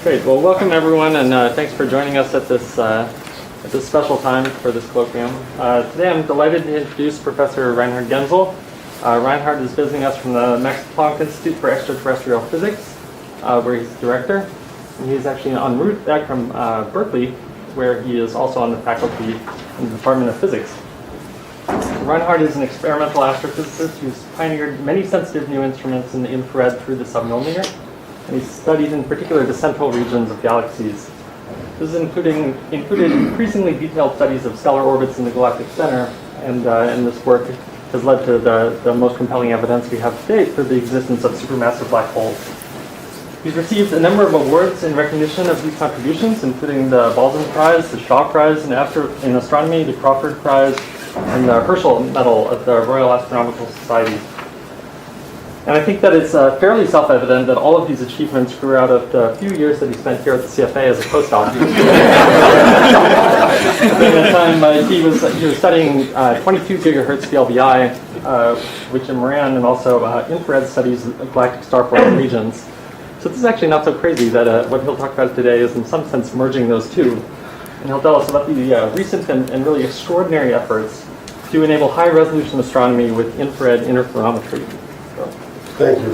Great. Well, welcome everyone, and thanks for joining us at this special time for this colloquium. Today, I'm delighted to introduce Professor Reinhard Genzel. Reinhard is visiting us from the Max Planck Institute for Extraterrestrial Physics, where he's director. And he's actually en route back from Berkeley, where he is also on the faculty in the Department of Physics. Reinhard is an experimental astrophysicist who's pioneered many sensitive new instruments in the infrared through the submillimeter, and he's studied in particular the central regions of galaxies. This has included increasingly detailed studies of stellar orbits in the galactic center, and this work has led to the most compelling evidence we have to date for the existence of supermassive black holes. He's received a number of awards in recognition of these contributions, including the Baldwin Prize, the Shaw Prize in Astronomy, the Crawford Prize, and the Herschel Medal of the Royal Astronomical Society. And I think that it's fairly self-evident that all of these achievements grew out of the few years that he spent here at the CFA as a postdoc. During that time, he was studying 22 gigahertz VLBI, which in Moran, and also infrared studies of galactic star-forming regions. So this is actually not so crazy that what he'll talk about today is in some sense merging those two. And he'll tell us about the recent and really extraordinary efforts to enable high-resolution astronomy with infrared interferometry. So. Thank you.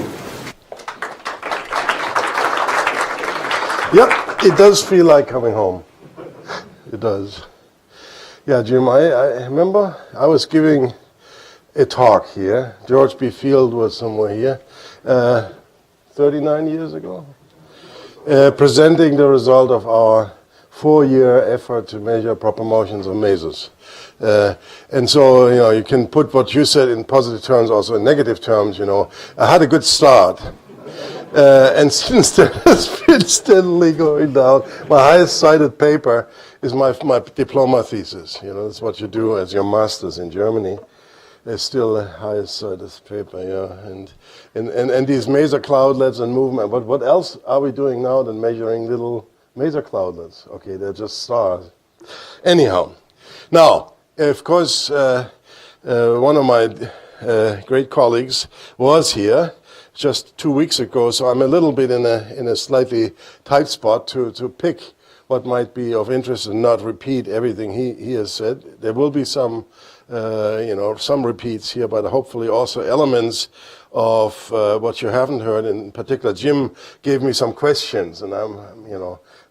Yep, it does feel like coming home. It does. Yeah, Jim, I remember I was giving a talk here. George B. Field was somewhere here, 39 years ago, presenting the result of our 4-year effort to measure proper motions of masers. And so, you can put what you said in positive terms, also in negative terms, I had a good start. And since then, it's been steadily going down. My highest cited paper is my diploma thesis. That's what you do as your master's in Germany. It's still the highest cited paper, And these maser cloudlets and movement. But what else are we doing now than measuring little maser cloudlets? Okay, they're just stars. Anyhow, now, of course, one of my great colleagues was here just 2 weeks ago, so I'm a little bit in a slightly tight spot to pick what might be of interest and not repeat everything he has said. There will be some repeats here, but hopefully also elements of what you haven't heard. In particular, Jim gave me some questions, and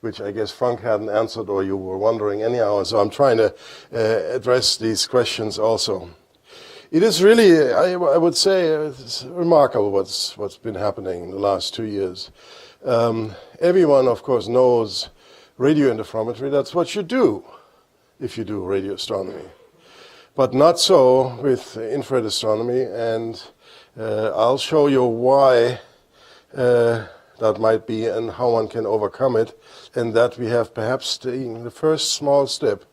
which I guess Frank hadn't answered or you were wondering anyhow. So I'm trying to address these questions also. It is really, I would say, it's remarkable what's been happening in the last 2 years. Everyone, of course, knows radio interferometry. That's what you do if you do radio astronomy. But not so with infrared astronomy, and I'll show you why that might be and how one can overcome it, and that we have perhaps taken the first small step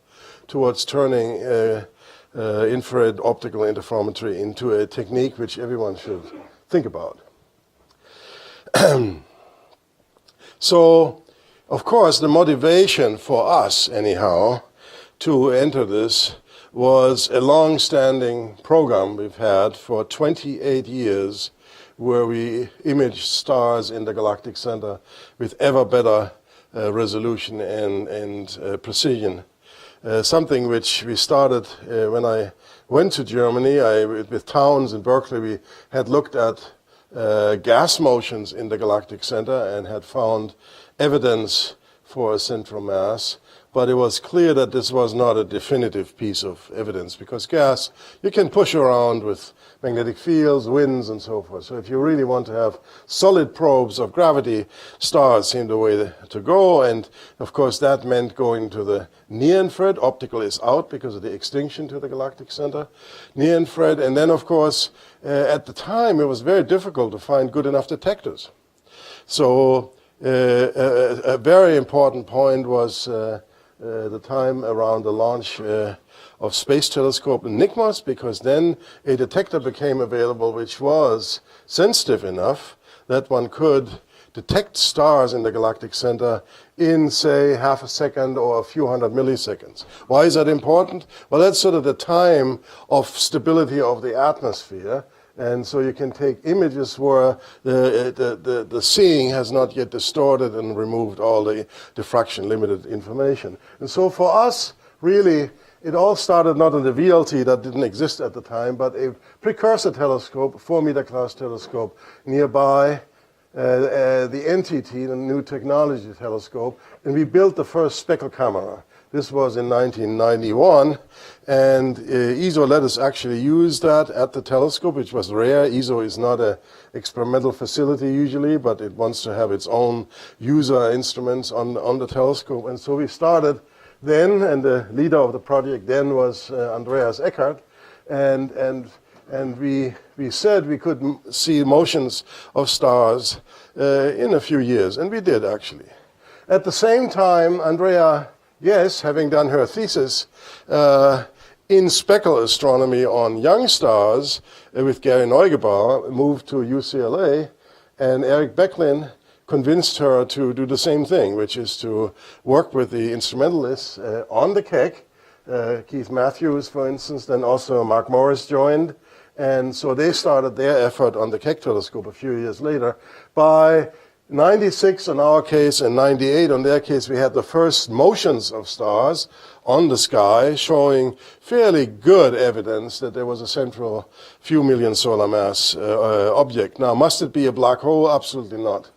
towards turning infrared optical interferometry into a technique which everyone should think about. So, of course, the motivation for us, anyhow, to enter this was a long-standing program we've had for 28 years where we image stars in the galactic center with ever better resolution and precision. Something which we started when I went to Germany. With Towns in Berkeley, we had looked at gas motions in the galactic center and had found evidence for a central mass. But it was clear that this was not a definitive piece of evidence, because gas, you can push around with magnetic fields, winds, and so forth. So if you really want to have solid probes of gravity, stars seemed the way to go. And of course, that meant going to the near-infrared. Optical is out because of the extinction to the galactic center. Near-infrared. And then, of course, at the time, it was very difficult to find good enough detectors. So a very important point was the time around the launch of Space Telescope in NICMOS, because then a detector became available which was sensitive enough that one could detect stars in the galactic center in, say, half a second or a few hundred milliseconds. Why is that important? Well, that's sort of the time of stability of the atmosphere And so you can take images where the seeing has not yet distorted and removed all the diffraction limited information. And so for us, really, it all started not in the VLT that didn't exist at the time, but a precursor telescope, 4-meter class telescope nearby, the NTT, the New Technology Telescope, and we built the first speckle camera. This was in 1991, and ESO let us actually use that at the telescope, which was rare. ESO is not an experimental facility usually, but it wants to have its own user instruments on the telescope. And so we started then, and the leader of the project then was Andreas Eckert, and we said we could see motions of stars in a few years, and we did actually. At the same time, Andrea, yes, having done her thesis in speckle astronomy on young stars with Gary Neugebauer, moved to UCLA, and Eric Becklin convinced her to do the same thing, which is to work with the instrumentalists on the Keck. Keith Matthews, for instance, then also Mark Morris joined. And so they started their effort on the Keck telescope a few years later. By 96 in our case and 98 in their case, we had the first motions of stars on the sky showing fairly good evidence that there was a central few million solar mass object. Now, must it be a black hole? Absolutely not.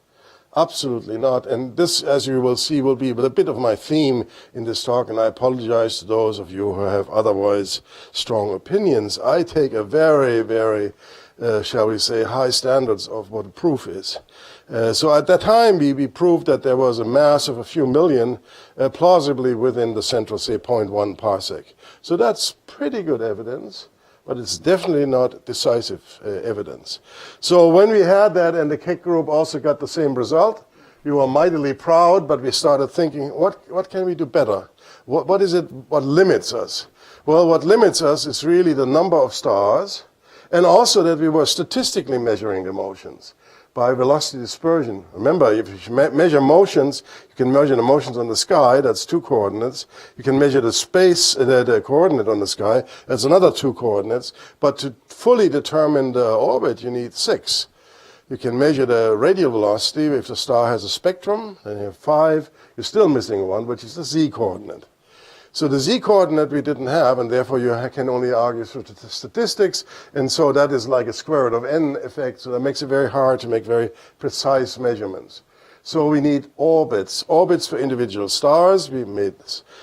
Absolutely not. And this, as you will see, will be a bit of my theme in this talk, and I apologize to those of you who have otherwise strong opinions. I take a very, very, shall we say, high standards of what a proof is. So at that time, we proved that there was a mass of a few million, plausibly within the central, say, 0.1 parsec. So that's pretty good evidence, but it's definitely not decisive evidence. So when we had that, and the Keck group also got the same result, we were mightily proud, but we started thinking, what can we do better? What is it, what limits us? Well, what limits us is really the number of stars, and also that we were statistically measuring the motions by velocity dispersion. Remember, if you measure motions, you can measure the motions on the sky, that's 2 coordinates. You can measure the space, the coordinate on the sky, that's another 2 coordinates. But to fully determine the orbit, you need 6. You can measure the radial velocity. If the star has a spectrum, then you have 5. You're still missing 1, which is the z coordinate. So the z-coordinate we didn't have, and therefore you can only argue through statistics, and so that is like a square root of n effect, so that makes it very hard to make very precise measurements. So we need orbits for individual stars. We made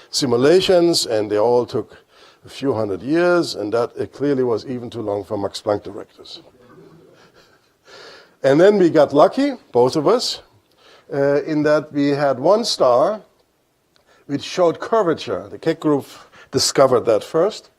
simulations, and they all took a few hundred years, and that it clearly was even too long for Max Planck directors. And then we got lucky, both of us, in that we had one star which showed curvature. The Keck group discovered that first.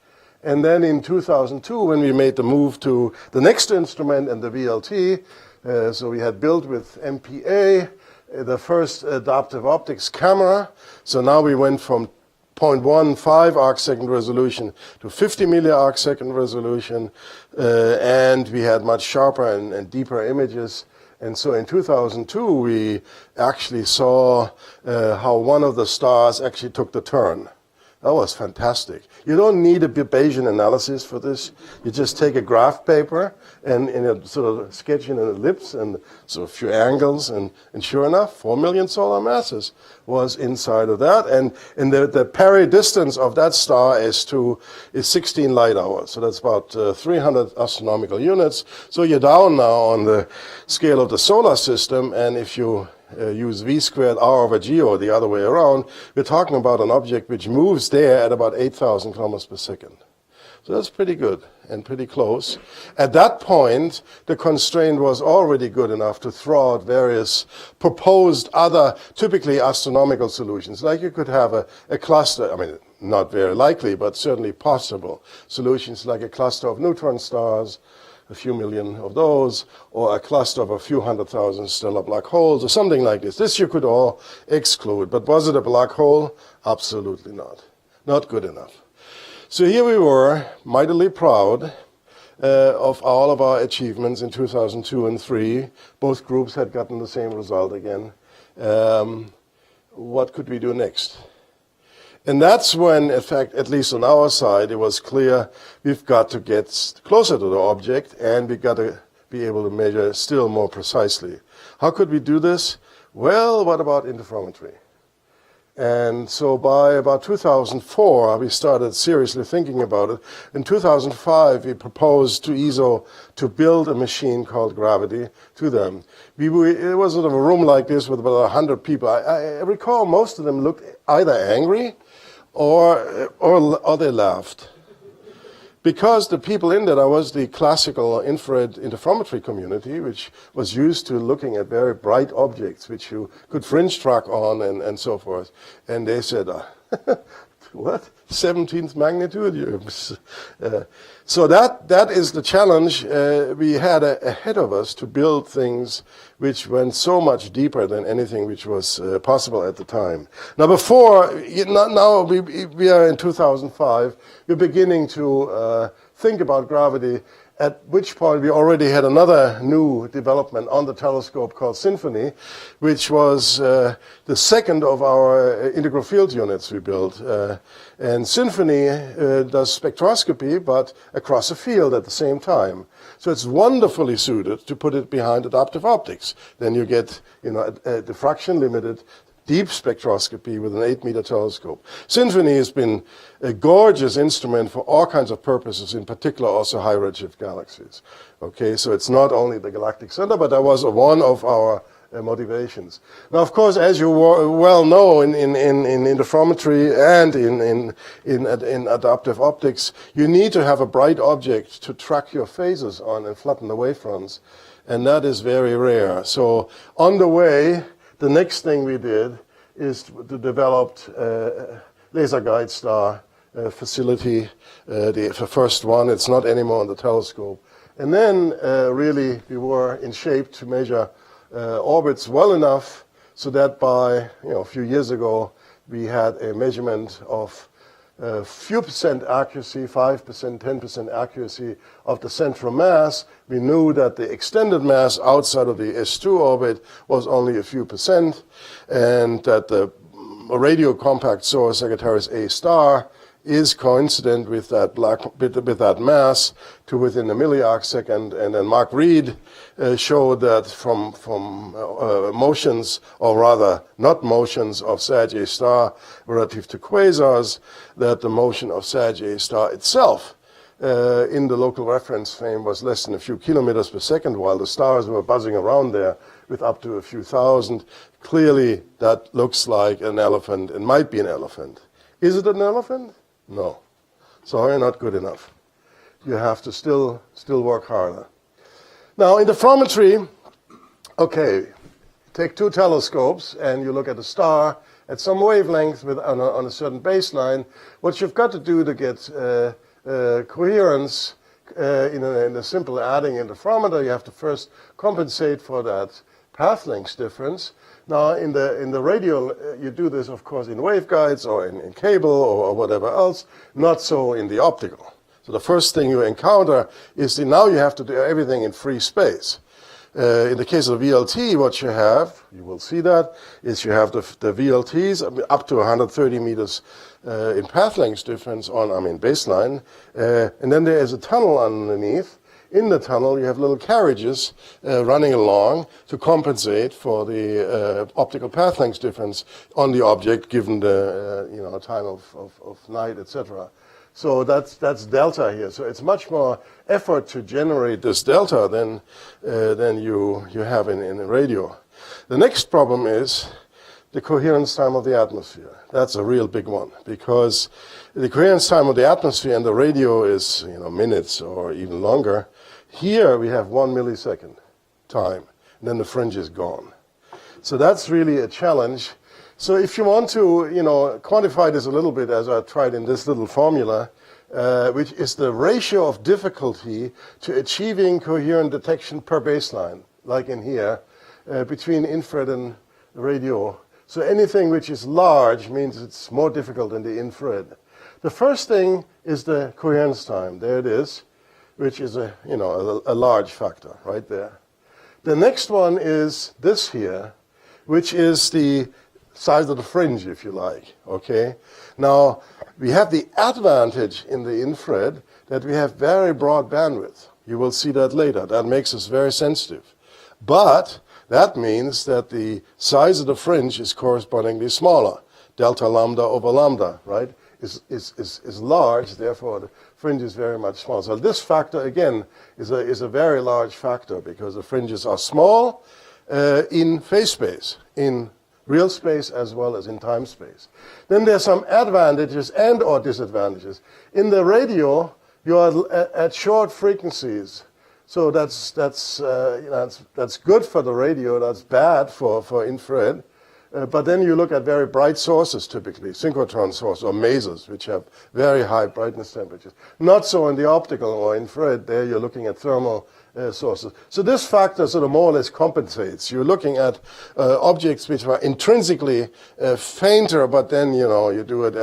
And then in 2002, when we made the move to the next instrument and the VLT, so we had built with MPI the first adaptive optics camera. So now we went from 0.15 arcsecond resolution to 50 milliarcsecond resolution, and we had much sharper and deeper images. And so in 2002, we actually saw how one of the stars actually took the turn. That was fantastic. You don't need a Bayesian analysis for this. You just take a graph paper and sort of sketch in an ellipse and sort of a few angles, and sure enough, 4 million solar masses was inside of that. And the peri-distance of that star is 16 light hours. So that's about 300 astronomical units. So you're down now on the scale of the solar system, and if you use v squared r over g, or the other way around, we're talking about an object which moves there at about 8,000 kilometers per second. So that's pretty good and pretty close. At that point, the constraint was already good enough to throw out various proposed other, typically astronomical solutions. Like you could have a cluster, I mean, not very likely, but certainly possible solutions like a cluster of neutron stars, a few million of those, or a cluster of a few 100,000 stellar black holes, or something like this. This you could all exclude. But was it a black hole? Absolutely not. Not good enough. So here we were, mightily proud of all of our achievements in 2002 and 2003. Both groups had gotten the same result again. What could we do next? And that's when, in fact, at least on our side, it was clear we've got to get closer to the object and we've got to be able to measure still more precisely. How could we do this? Well, what about interferometry? And so by about 2004, we started seriously thinking about it. In 2005, we proposed to ESO to build a machine called Gravity to them. It was sort of a room like this with about 100 people. I recall most of them looked either angry or they laughed. Because the people in there was the classical infrared interferometry community, which was used to looking at very bright objects, which you could fringe track on and so forth. And they said, what? 17th magnitude? So that is the challenge we had ahead of us to build things which went so much deeper than anything which was possible at the time. Now now we are in 2005, we're beginning to think about gravity, at which point we already had another new development on the telescope called Symphony, which was the second of our integral field units we built. And Symphony does spectroscopy, but across a field at the same time. So it's wonderfully suited to put it behind adaptive optics. Then you get a diffraction-limited deep spectroscopy with an 8-meter telescope. Symphony has been a gorgeous instrument for all kinds of purposes, in particular also high redshift galaxies. Okay, so it's not only the galactic center, but that was one of our motivations. Now, of course, as you well know, in interferometry and in adaptive optics, you need to have a bright object to track your phasers on and flatten the wavefronts, and that is very rare. So on the way, the next thing we did is to develop laser guide star facility, the first one. It's not anymore on the telescope. And then really we were in shape to measure orbits well enough so that by a few years ago we had a measurement of few percent accuracy, 5%, 10% accuracy of the central mass. We knew that the extended mass outside of the S2 orbit was only a few percent, and that the radio compact source, Sagittarius A star, is coincident with that with that mass to within a milliarc second. And then Mark Reed showed that from motions, or rather not motions, of Sag A star relative to quasars, that the motion of Sag A star itself in the local reference frame was less than a few kilometers per second, while the stars were buzzing around there with up to a few thousand. Clearly, that looks like an elephant and might be an elephant. Is it an elephant? No. Sorry, not good enough. You have to still work harder. Now, interferometry, okay, take two telescopes and you look at a star at some wavelength on a certain baseline. What you've got to do to get coherence in a simple adding interferometer, you have to first compensate for that path length difference. Now, in the radio, you do this, of course, in waveguides or in cable or whatever else, not so in the optical. So the first thing you encounter is now you have to do everything in free space. In the case of VLT, what you have, you will see that, is you have the VLTs up to 130 meters in path length difference baseline, and then there is a tunnel underneath. In the tunnel, you have little carriages running along to compensate for the optical path length difference on the object, given the time of night, etc. So that's delta here. So it's much more effort to generate this delta than you have in radio. The next problem is the coherence time of the atmosphere. That's a real big one, because the coherence time of the atmosphere in the radio is minutes or even longer. Here we have 1 millisecond time, and then the fringe is gone. So that's really a challenge. So if you want to quantify this a little bit, as I tried in this little formula, which is the ratio of difficulty to achieving coherent detection per baseline, like in here, between infrared and radio. So anything which is large means it's more difficult than the infrared. The first thing is the coherence time. There it is, which is a large factor right there. The next one is this here, which is the size of the fringe, if you like, okay? Now, we have the advantage in the infrared that we have very broad bandwidth. You will see that later. That makes us very sensitive. But that means that the size of the fringe is correspondingly smaller. Delta lambda over lambda, right, is large, therefore the fringe is very much smaller. So this factor, again, is a very large factor because the fringes are small in phase space, in real space as well as in time space. Then there's some advantages and or disadvantages. In the radio, you are at short frequencies. So that's good for the radio, that's bad for infrared. But then you look at very bright sources typically, synchrotron sources or masers, which have very high brightness temperatures. Not so in the optical or infrared, there you're looking at thermal sources. So this factor sort of more or less compensates. You're looking at objects which are intrinsically fainter, but then you do it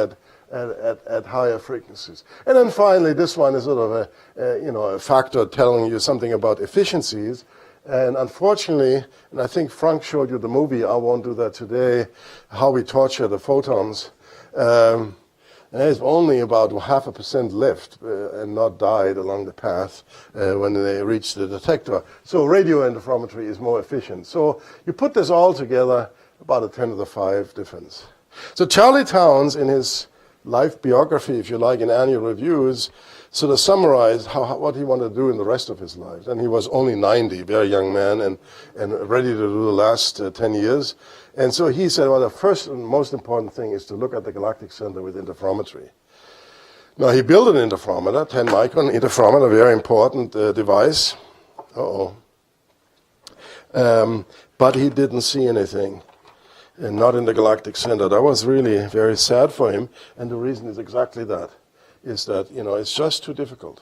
at higher frequencies. And then finally, this one is sort of a factor telling you something about efficiencies. And unfortunately, and I think Frank showed you the movie, I won't do that today, how we torture the photons. There's only about 0.5% left and not died along the path when they reach the detector. So radio interferometry is more efficient. So you put this all together, about a 10 to the 5 difference. So Charlie Towns, in his life biography, if you like, in annual reviews, sort of summarized what he wanted to do in the rest of his life. And he was only 90, very young man, and ready to do the last 10 years. And so he said, well, the first and most important thing is to look at the galactic center with interferometry. Now, he built an interferometer, 10 micron interferometer, very important device. But he didn't see anything, and not in the galactic center. That was really very sad for him, and the reason is exactly that. Is that, it's just too difficult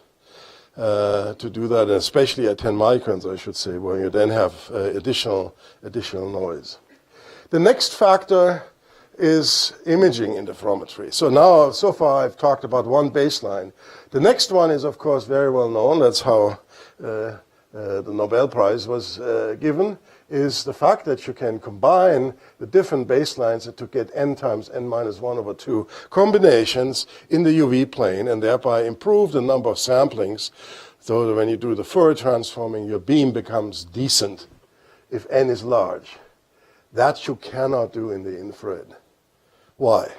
to do that, and especially at 10 microns, I should say, where you then have additional noise. The next factor is imaging interferometry. So far I've talked about one baseline. The next one is, of course, very well known. That's how the Nobel Prize was given, is the fact that you can combine the different baselines to get n times n minus 1 over 2 combinations in the UV plane and thereby improve the number of samplings, so that when you do the Fourier transforming, your beam becomes decent if n is large. That you cannot do in the infrared. Why?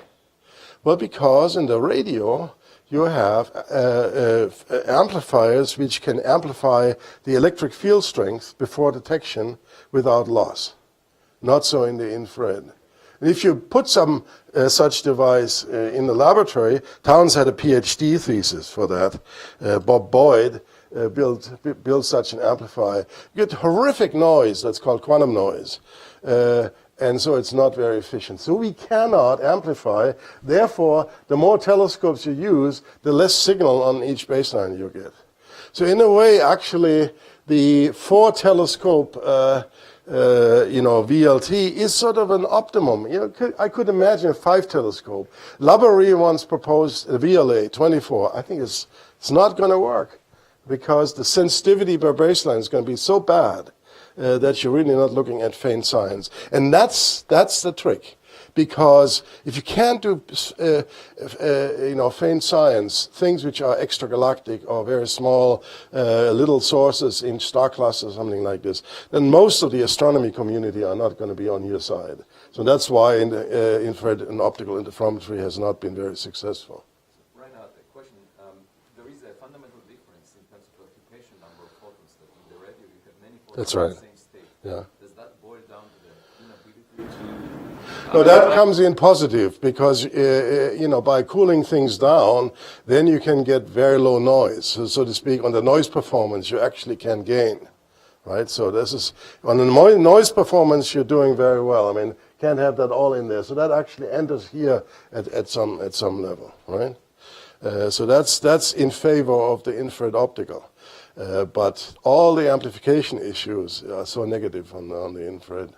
Well, because in the radio, you have amplifiers which can amplify the electric field strength before detection without loss. Not so in the infrared. And if you put some such device in the laboratory, Towns had a PhD thesis for that. Bob Boyd built such an amplifier. You get horrific noise, that's called quantum noise. And so it's not very efficient. So we cannot amplify. Therefore, the more telescopes you use, the less signal on each baseline you get. So in a way, actually, the 4-telescope VLT is sort of an optimum. I could imagine a 5-telescope. Laborie once proposed a VLA 24. I think it's not going to work because the sensitivity per baseline is going to be so bad that you're really not looking at faint signs. And that's the trick. Because if you can't do faint signs, things which are extragalactic or very small little sources in star clusters, something like this, then most of the astronomy community are not going to be on your side. So that's why infrared and optical interferometry has not been very successful. Reinhard, a question. There is a fundamental difference in terms of occupation number of photons. That in the radio you have many photons That's right. in the same state. Yeah. Does that boil down to the inability to... No, that comes in positive because, by cooling things down, then you can get very low noise. So to speak, on the noise performance, you actually can gain, right? So this is, on the noise performance, you're doing very well. I mean, can't have that all in there. So that actually enters here at some level, right? So that's in favor of the infrared optical. But all the amplification issues are so negative on the infrared.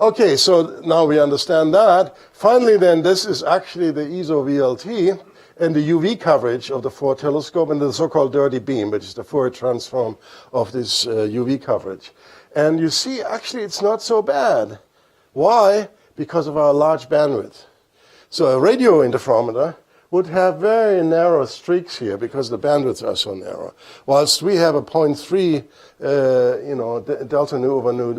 Okay, so now we understand that. Finally then, this is actually the ESO VLT and the UV coverage of the 4-telescope and the so-called dirty beam, which is the Fourier transform of this UV coverage. And you see, actually, it's not so bad. Why? because of our large bandwidth. So a radio interferometer would have very narrow streaks here because the bandwidths are so narrow. Whilst we have a 0.3, delta nu over nu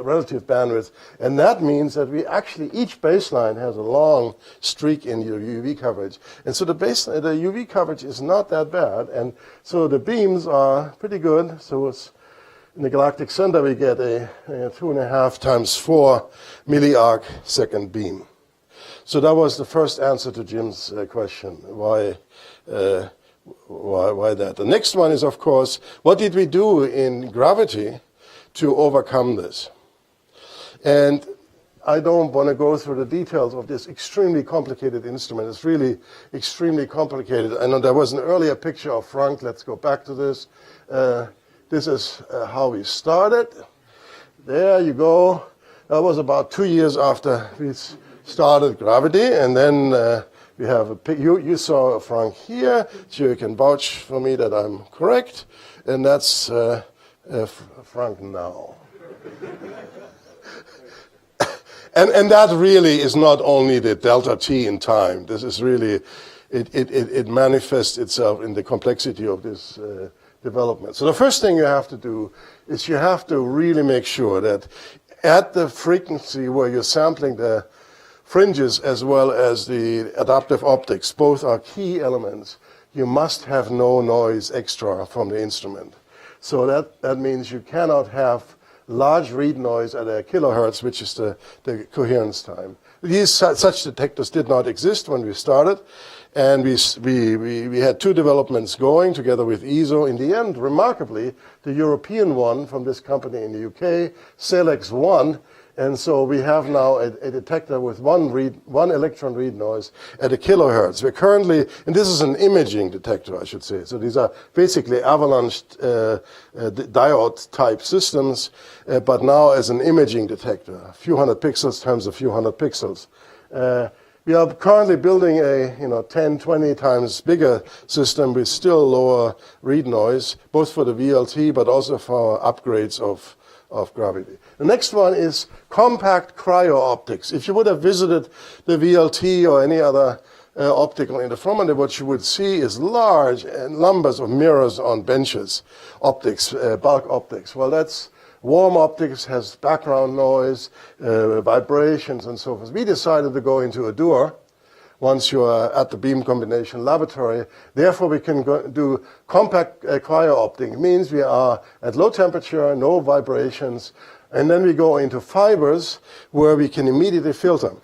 relative bandwidth, and that means that we actually, each baseline has a long streak in your UV coverage. And so the UV coverage is not that bad, and so the beams are pretty good. So in the galactic center, we get a 2.5 times 4 milliarc second beam. So that was the first answer to Jim's question, why that? The next one is, of course, what did we do in gravity to overcome this? And I don't want to go through the details of this extremely complicated instrument. It's really extremely complicated. I know there was an earlier picture of Frank. Let's go back to this. This is how we started. There you go. That was about 2 years after we started gravity, and then we have you saw Frank here, so you can vouch for me that I'm correct, and that's Frank now. and that really is not only the delta t in time. This is really it manifests itself in the complexity of this development. So the first thing you have to do is you have to really make sure that at the frequency where you're sampling the fringes as well as the adaptive optics, both are key elements, you must have no noise extra from the instrument. So that means you cannot have large read noise at a kilohertz, which is the coherence time. Such detectors did not exist when we started, and we had two developments going together with ESO. In the end, remarkably, the European one from this company in the UK, Celex won. And so we have now a detector with one electron read noise at a kilohertz. We're currently, and this is an imaging detector, I should say. So these are basically avalanche diode type systems, but now as an imaging detector, a few hundred pixels times a few hundred pixels. We are currently building a 10, 20 times bigger system with still lower read noise, both for the VLT but also for upgrades of gravity. The next one is compact cryo-optics. If you would have visited the VLT or any other optical interferometer, what you would see is large numbers of mirrors on benches, optics, bulk optics. Well, that's warm optics, has background noise, vibrations, and so forth. We decided to go into a door once you are at the beam combination laboratory. Therefore, we can do compact cryo-optic. It means we are at low temperature, no vibrations, and then we go into fibers where we can immediately filter.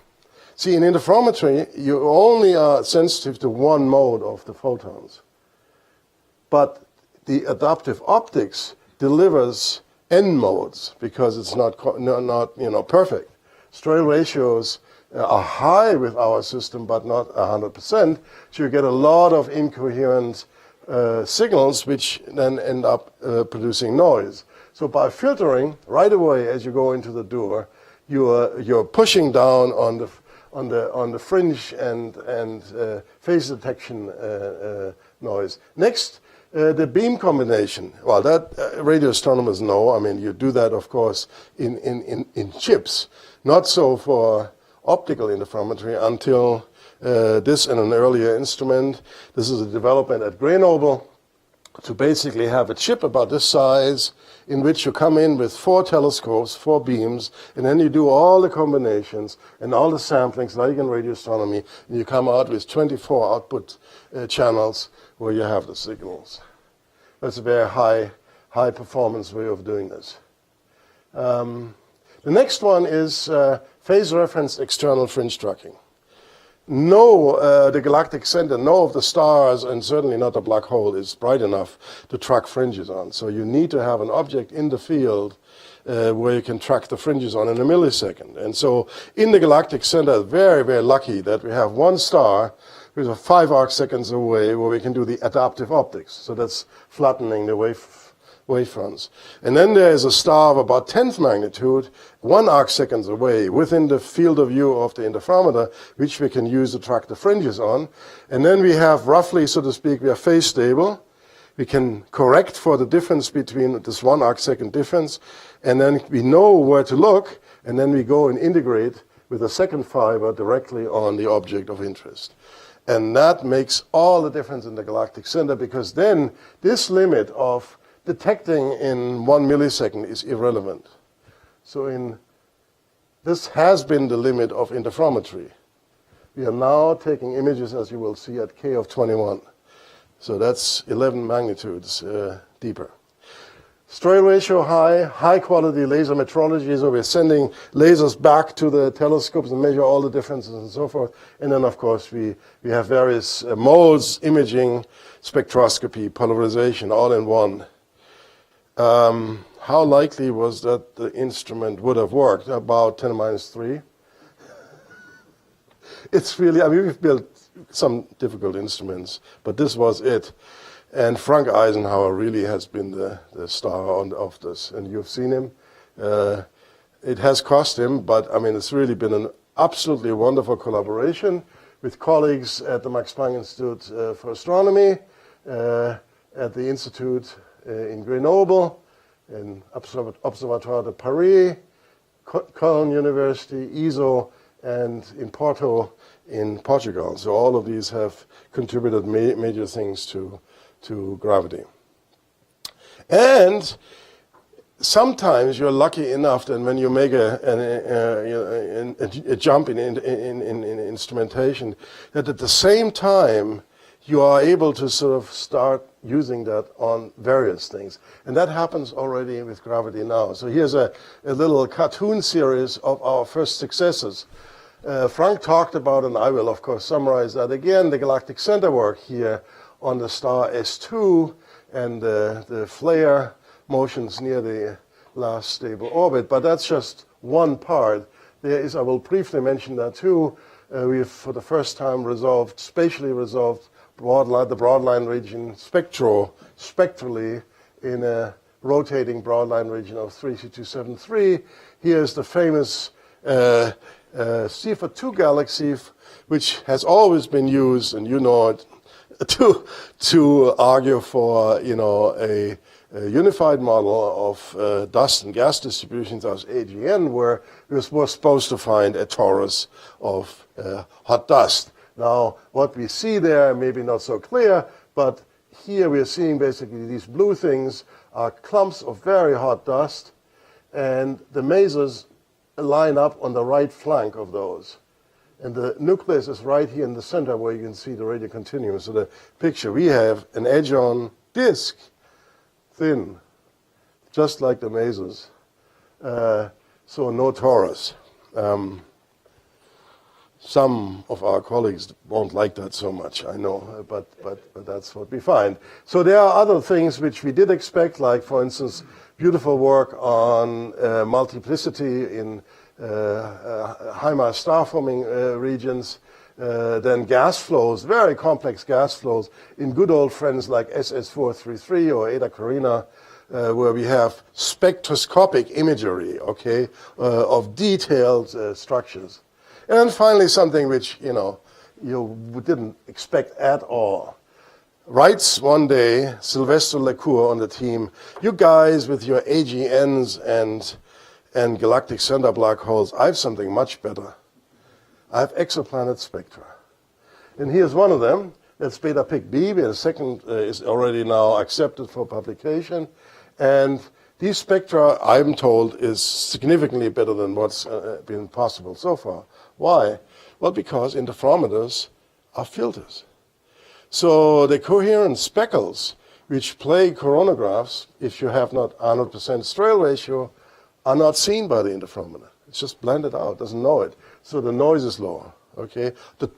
See, in interferometry, you only are sensitive to one mode of the photons. But the adaptive optics delivers n modes because it's not perfect. Strain ratios are high with our system, but not 100%. So you get a lot of incoherent signals, which then end up producing noise. So by filtering right away as you go into the door, you're pushing down on the fringe and phase detection noise. Next, the beam combination. Well, that radio astronomers know. I mean, you do that, of course, in chips. Not so for optical interferometry until this and an earlier instrument. This is a development at Grenoble to basically have a chip about this size in which you come in with 4 telescopes, 4 beams, and then you do all the combinations and all the samplings like in radio astronomy, and you come out with 24 output channels where you have the signals. That's a very high performance way of doing this. The next one is phase referenced external fringe tracking. No, the galactic center, no of the stars, and certainly not a black hole, is bright enough to track fringes on. So you need to have an object in the field where you can track the fringes on in a millisecond. And so in the galactic center, very, very lucky that we have one star which is 5 arc seconds away where we can do the adaptive optics. So that's flattening the wavefronts. And then there is a star of about 10th magnitude, 1 arc seconds away, within the field of view of the interferometer, which we can use to track the fringes on. And then we have roughly, so to speak, we are phase stable. We can correct for the difference between this 1 arc second difference, and then we know where to look, And then we go and integrate with a second fiber directly on the object of interest. And that makes all the difference in the galactic center, because then this limit of detecting in 1 millisecond is irrelevant. So this has been the limit of interferometry. We are now taking images, as you will see, at K of 21. So that's 11 magnitudes deeper. Strain ratio high quality laser metrology, so we're sending lasers back to the telescopes and measure all the differences and so forth. And then, of course, we have various modes, imaging, spectroscopy, polarization, all in one. How likely was that the instrument would have worked? About 10⁻³ It's really, I mean, we've built some difficult instruments, but this was it. And Frank Eisenhower really has been the star of this, and you've seen him. It has cost him, but I mean, it's really been an absolutely wonderful collaboration with colleagues at the Max Planck Institute for Astronomy, at the Institute in Grenoble, in Observatoire de Paris, Cologne University, ESO, and in Porto in Portugal. So all of these have contributed major things to gravity. And sometimes you're lucky enough that when you make a jump in instrumentation, that at the same time you are able to sort of start using that on various things. And that happens already with gravity now. So here's a little cartoon series of our first successes. Frank talked about, and I will of course summarize that again, the galactic center work here on the star S2 and the flare motions near the last stable orbit. But that's just one part. There is, I will briefly mention that too, we've for the first time spatially resolved the broadline region spectrally in a rotating broadline region of 3C273. Here's the famous CFA2 galaxy, which has always been used, and you know it, to argue for a unified model of dust and gas distributions as AGN, where we were supposed to find a torus of hot dust. Now, what we see there may be not so clear, but here we are seeing basically these blue things are clumps of very hot dust, and the masers line up on the right flank of those. And the nucleus is right here in the center where you can see the radio continuum. So the picture, we have an edge-on disk, thin, just like the masers. So no torus. Some of our colleagues won't like that so much, I know, but that's what we find. So there are other things which we did expect, like, for instance, beautiful work on multiplicity in high-mass star-forming regions, then gas flows, very complex gas flows, in good old friends like SS433 or Eta Carina, where we have spectroscopic imagery, okay, of detailed structures. And then finally something which, you didn't expect at all. Writes one day, Sylvester Lecour on the team, you guys with your AGNs and galactic center black holes, I have something much better. I have exoplanet spectra. And here's one of them. That's Beta Pig B. The second is already now accepted for publication. And these spectra, I'm told, is significantly better than what's been possible so far. Why? Well, because interferometers are filters. So the coherent speckles, which play coronagraphs, if you have not 100% strain ratio, are not seen by the interferometer. It's just blended out, doesn't know it. So the noise is lower, okay? The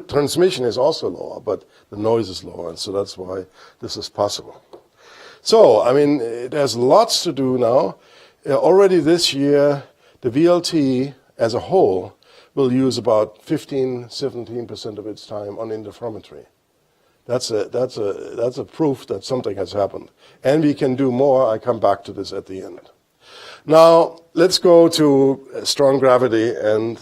transmission is also lower, but the noise is lower, and so that's why this is possible. So, I mean, there's lots to do now. Already this year, the VLT as a whole will use about 17% of its time on interferometry. That's a proof that something has happened. And we can do more. I come back to this at the end. Now, let's go to strong gravity and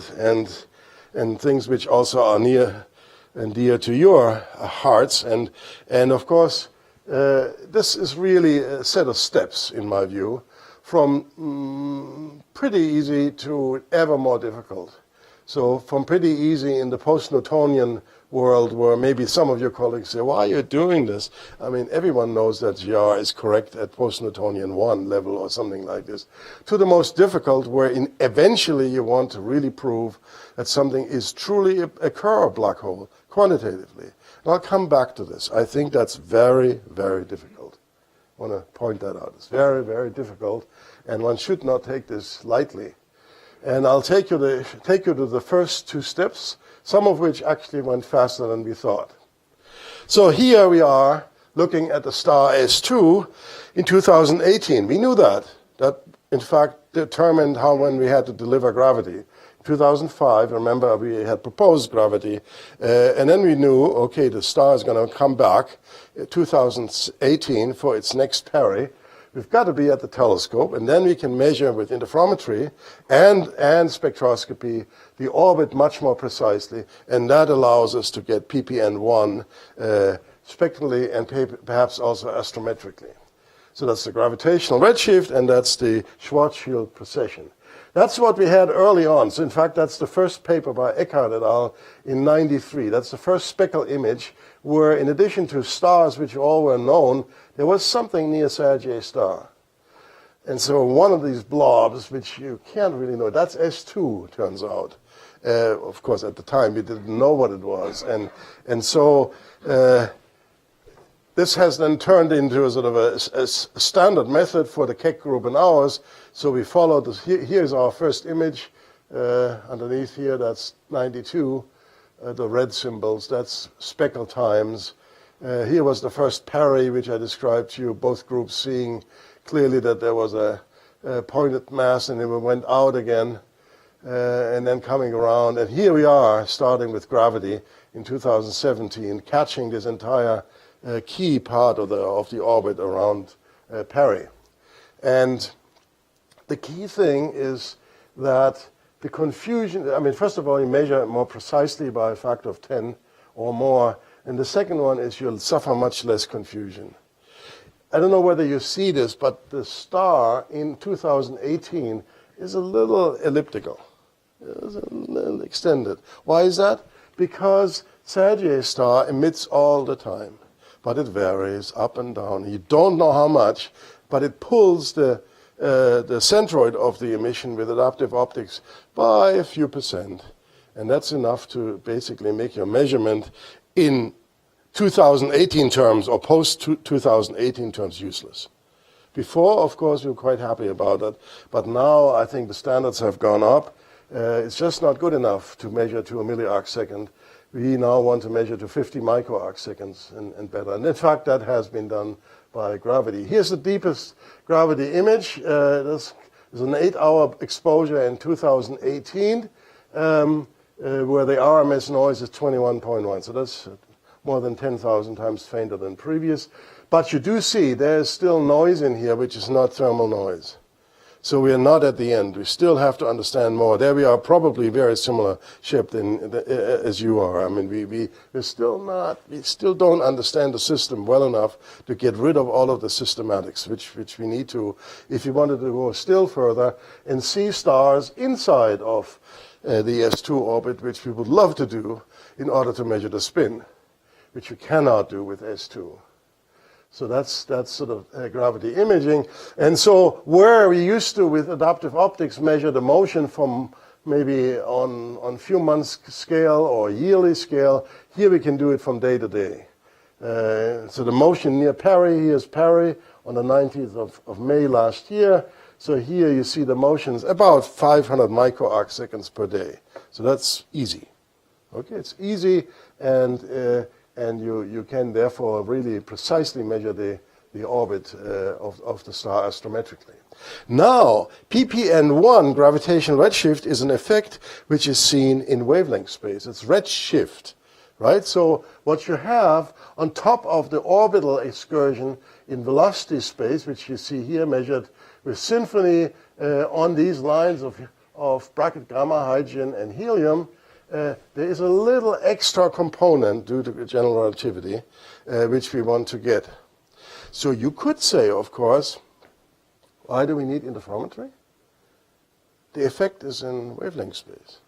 things which also are near and dear to your hearts. And of course, this is really a set of steps, in my view, from pretty easy to ever more difficult. So from pretty easy in the post-Newtonian world, where maybe some of your colleagues say, why are you doing this? I mean, everyone knows that GR is correct at post-Newtonian 1 level or something like this, to the most difficult, where eventually you want to really prove that something is truly a Kerr black hole, quantitatively. And I'll come back to this. I think that's very, very difficult. I want to point that out. It's very, very difficult, and one should not take this lightly. And I'll take you to the first two steps, some of which actually went faster than we thought. So here we are looking at the star S2 in 2018. We knew that. That, in fact, determined when we had to deliver gravity. 2005, remember, we had proposed gravity, and then we knew, okay, the star is going to come back 2018 for its next peri. We've got to be at the telescope, and then we can measure with interferometry and spectroscopy the orbit much more precisely, and that allows us to get PPN1 spectrally and perhaps also astrometrically. So that's the gravitational redshift, and that's the Schwarzschild precession. That's what we had early on. So in fact, that's the first paper by Eckhart et al. In '93. That's the first speckle image where, in addition to stars which all were known, there was something near Sagittarius star. And so one of these blobs, which you can't really know, that's S2, turns out. Of course, at the time, we didn't know what it was. And so this has then turned into a sort of a standard method for the Keck group and ours. So we followed this. Here's our first image. Underneath here, that's 92. The red symbols, that's speckle times. Here was the first peri, which I described to you, both groups seeing clearly that there was a pointed mass, and it went out again, and then coming around. And here we are, starting with gravity in 2017, catching this entire key part of the orbit around peri. And the key thing is that the confusion, I mean, first of all, you measure more precisely by a factor of 10 or more. And the second one is you'll suffer much less confusion. I don't know whether you see this, but the star in 2018 is a little elliptical. It's a little extended. Why is that? Because Sagittarius star emits all the time, but it varies up and down. You don't know how much, but it pulls the centroid of the emission with adaptive optics by a few %. And that's enough to basically make your measurement in 2018 terms or post-2018 terms useless. Before, of course, we were quite happy about that. But now I think the standards have gone up. It's just not good enough to measure to a milliarc second. We now want to measure to 50 microarc seconds and better. And in fact, that has been done by gravity. Here's the deepest gravity image. This is an 8-hour exposure in 2018, where the RMS noise is 21.1. So that's more than 10,000 times fainter than previous. But you do see there's still noise in here, which is not thermal noise. So we are not at the end. We still have to understand more. There we are, probably very similar shaped as you are. I mean, we're still not. We still don't understand the system well enough to get rid of all of the systematics, which we need to, if you wanted to go still further and see stars inside of the S2 orbit, which we would love to do in order to measure the spin, which you cannot do with S2. So that's sort of gravity imaging. And so where we used to, with adaptive optics, measure the motion from maybe on few months scale or yearly scale, here we can do it from day to day. So the motion near peri, here's peri on the 19th of May last year. So here you see the motions about 500 microarc seconds per day. So that's easy. Okay, it's easy, and you can therefore really precisely measure the orbit of the star astrometrically. Now, PPN1, gravitational redshift, is an effect which is seen in wavelength space. It's redshift, right? So what you have on top of the orbital excursion in velocity space, which you see here measured with symphony on these lines of bracket gamma, hydrogen, and helium, there is a little extra component due to general relativity, which we want to get. So you could say, of course, Why do we need interferometry? The effect is in wavelength space.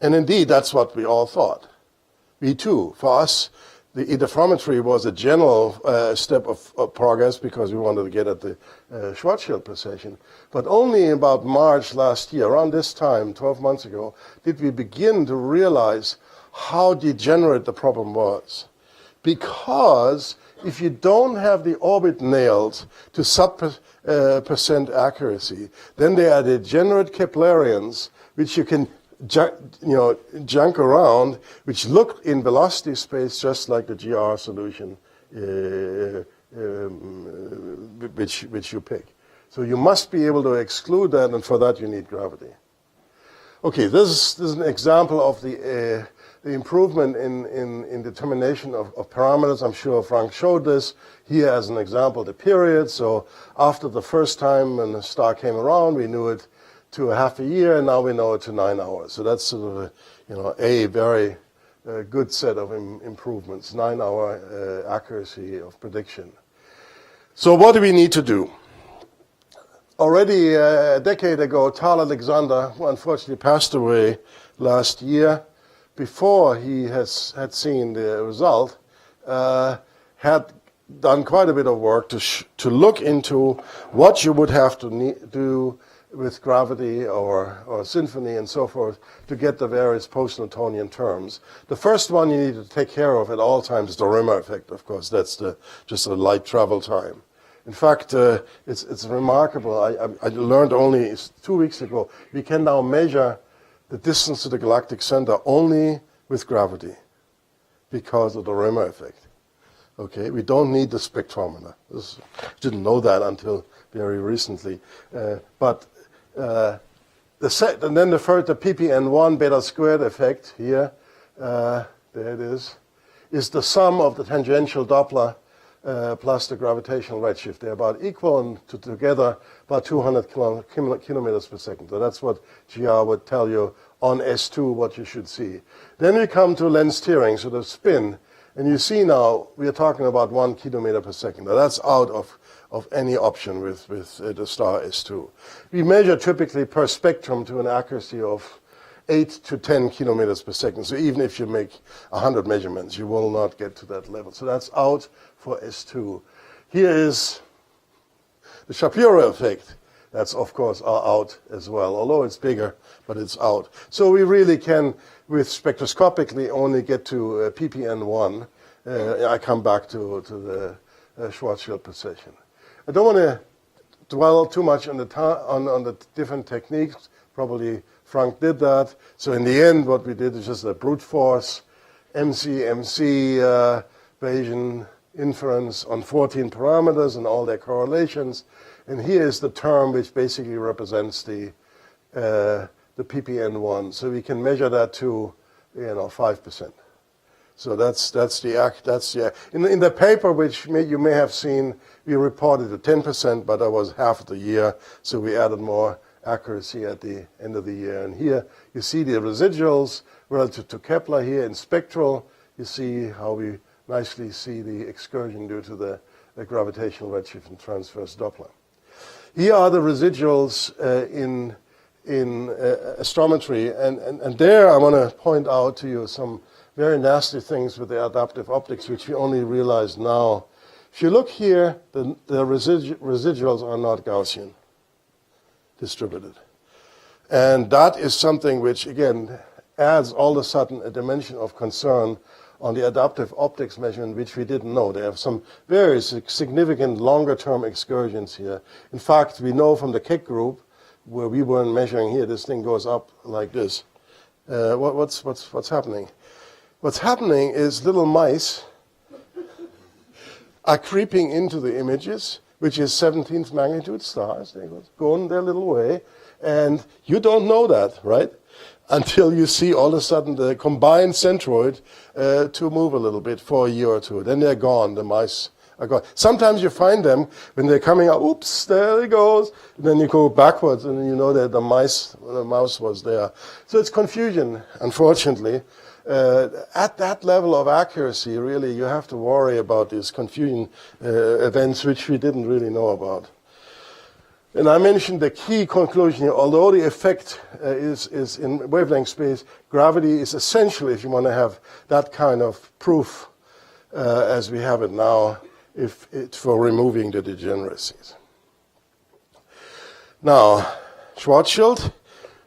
And indeed, that's what we all thought. We too, for us, the interferometry was a general step of progress because we wanted to get at the Schwarzschild precession. But only about March last year, around this time, 12 months ago, did we begin to realize how degenerate the problem was. Because if you don't have the orbit nailed to sub% accuracy, then they are degenerate Keplerians, which you can junk around, which look in velocity space just like the GR solution which you pick. So you must be able to exclude that, and for that you need gravity. Okay, this is an example of the improvement in determination of parameters. I'm sure Frank showed this. Here as an example, the period. So after the first time when the star came around, we knew it to a half a year, and now we know it to 9 hours. So that's sort of a very good set of improvements, 9-hour accuracy of prediction. So what do we need to do? Already a decade ago, Tal Alexander, who unfortunately passed away last year, before he had seen the result, had done quite a bit of work to look into what you would have to do with gravity or symphony and so forth to get the various post-Newtonian terms. The first one you need to take care of at all times is the Römer effect, of course. That's just a light travel time. In fact, it's remarkable. I learned only 2 weeks ago, we can now measure the distance to the galactic center only with gravity because of the Römer effect. Okay, we don't need the spectrometer. Didn't know that until very recently. And then the ppn1 beta squared effect here, there it is the sum of the tangential Doppler plus the gravitational redshift. They're about equal, and together about 200 kilometers per second. So that's what GR would tell you on S2 what you should see. Then we come to lens tearing, so the spin. And you see now we are talking about 1 kilometer per second. Now that's out of any option with the star S2. We measure typically per spectrum to an accuracy of 8 to 10 kilometers per second. So even if you make 100 measurements, you will not get to that level. So that's out for S2. Here is the Shapiro effect. That's, of course, out as well, although it's bigger, but it's out. So we really can, with spectroscopically, only get to ppn1. I come back to the Schwarzschild precession. I don't want to dwell too much on the different techniques. Probably Frank did that. So in the end, what we did is just a brute force, MC, Bayesian inference on 14 parameters and all their correlations. And here is the term which basically represents the ppn1. So we can measure that to 5%. So that's the in the paper which you may have seen, we reported at 10%, but that was half of the year, so we added more accuracy at the end of the year. And here you see the residuals relative to Kepler. Here in spectral, you see how we nicely see the excursion due to the gravitational redshift and transverse Doppler. Here are the residuals in astrometry, and there I want to point out to you some very nasty things with the adaptive optics, which we only realize now. If you look here, the residuals are not Gaussian distributed. And that is something which, again, adds all of a sudden a dimension of concern on the adaptive optics measurement, which we didn't know. They have some very significant longer-term excursions here. In fact, we know from the Keck group, where we weren't measuring here, this thing goes up like this. What's happening? What's happening is little mice are creeping into the images, which is 17th magnitude stars. They go going their little way, and you don't know that, right? Until you see all of a sudden the combined centroid to move a little bit for a year or two. Then they're gone, the mice are gone. Sometimes you find them when they're coming out, oops, there it goes. And then you go backwards and you know that the mouse was there. So it's confusion, unfortunately. At that level of accuracy, really, you have to worry about these confusion events which we didn't really know about. And I mentioned the key conclusion here, although the effect is in wavelength space, gravity is essential if you want to have that kind of proof as we have it now, if it's for removing the degeneracies. Now, Schwarzschild.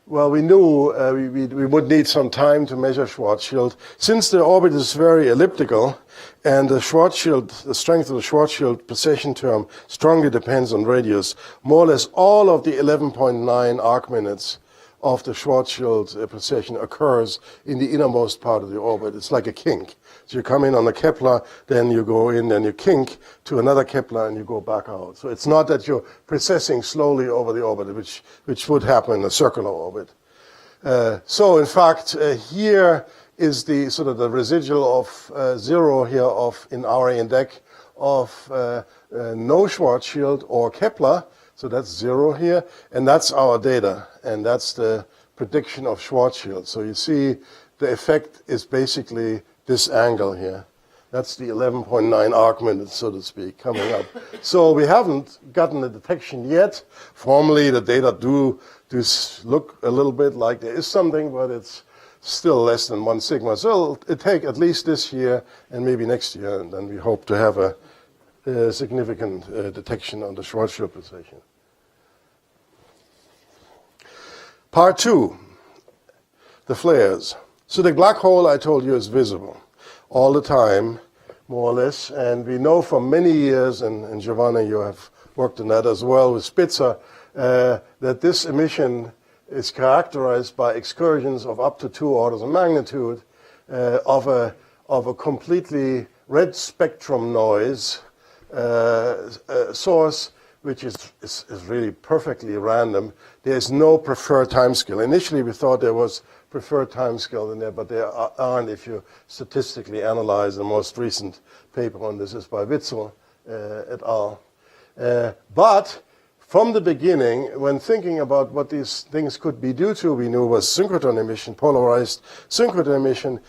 Well, we knew we would need some time to measure Schwarzschild. Since the orbit is very elliptical, and the Schwarzschild, the strength of the Schwarzschild precession term strongly depends on radius, more or less all of the 11.9 arc minutes of the Schwarzschild precession occurs in the innermost part of the orbit. It's like a kink. So you come in on a Kepler, then you go in, then you kink to another Kepler, and you go back out. So it's not that you're precessing slowly over the orbit, which would happen in a circular orbit. So in fact, here is the sort of the residual of zero here of in our index of no Schwarzschild or Kepler. So that's zero here, and that's our data, and that's the prediction of Schwarzschild. So you see the effect is basically this angle here. That's the 11.9 arc minutes, so to speak, coming up. So we haven't gotten a detection yet. Formally, the data do look a little bit like there is something, but it's still less than 1 sigma. So it'll take at least this year and maybe next year, and then we hope to have a significant detection on the Schwarzschild precession. Part 2, the flares. So the black hole, I told you, is visible all the time, more or less. And we know for many years, and Giovanni, you have worked on that as well with Spitzer, that this emission is characterized by excursions of up to 2 orders of magnitude of a completely red spectrum noise source, which is really perfectly random. There's no preferred timescale. Initially, we thought there was preferred timescale in there, but there aren't if you statistically analyze the most recent paper on this is by Witzel et al. But from the beginning, when thinking about what these things could be due to, we knew it was synchrotron emission, polarized synchrotron emission.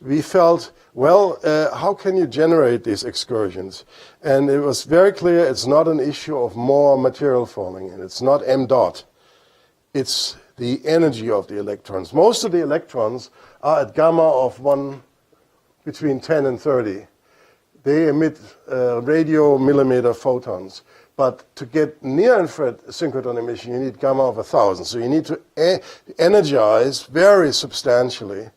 We felt, well, how can you generate these excursions? And it was very clear it's not an issue of more material falling in. It's not m dot. It's the energy of the electrons. Most of the electrons are at gamma of between 10 and 30. They emit radio millimeter photons. But to get near-infrared synchrotron emission, you need gamma of 1,000. So you need to energize very substantially,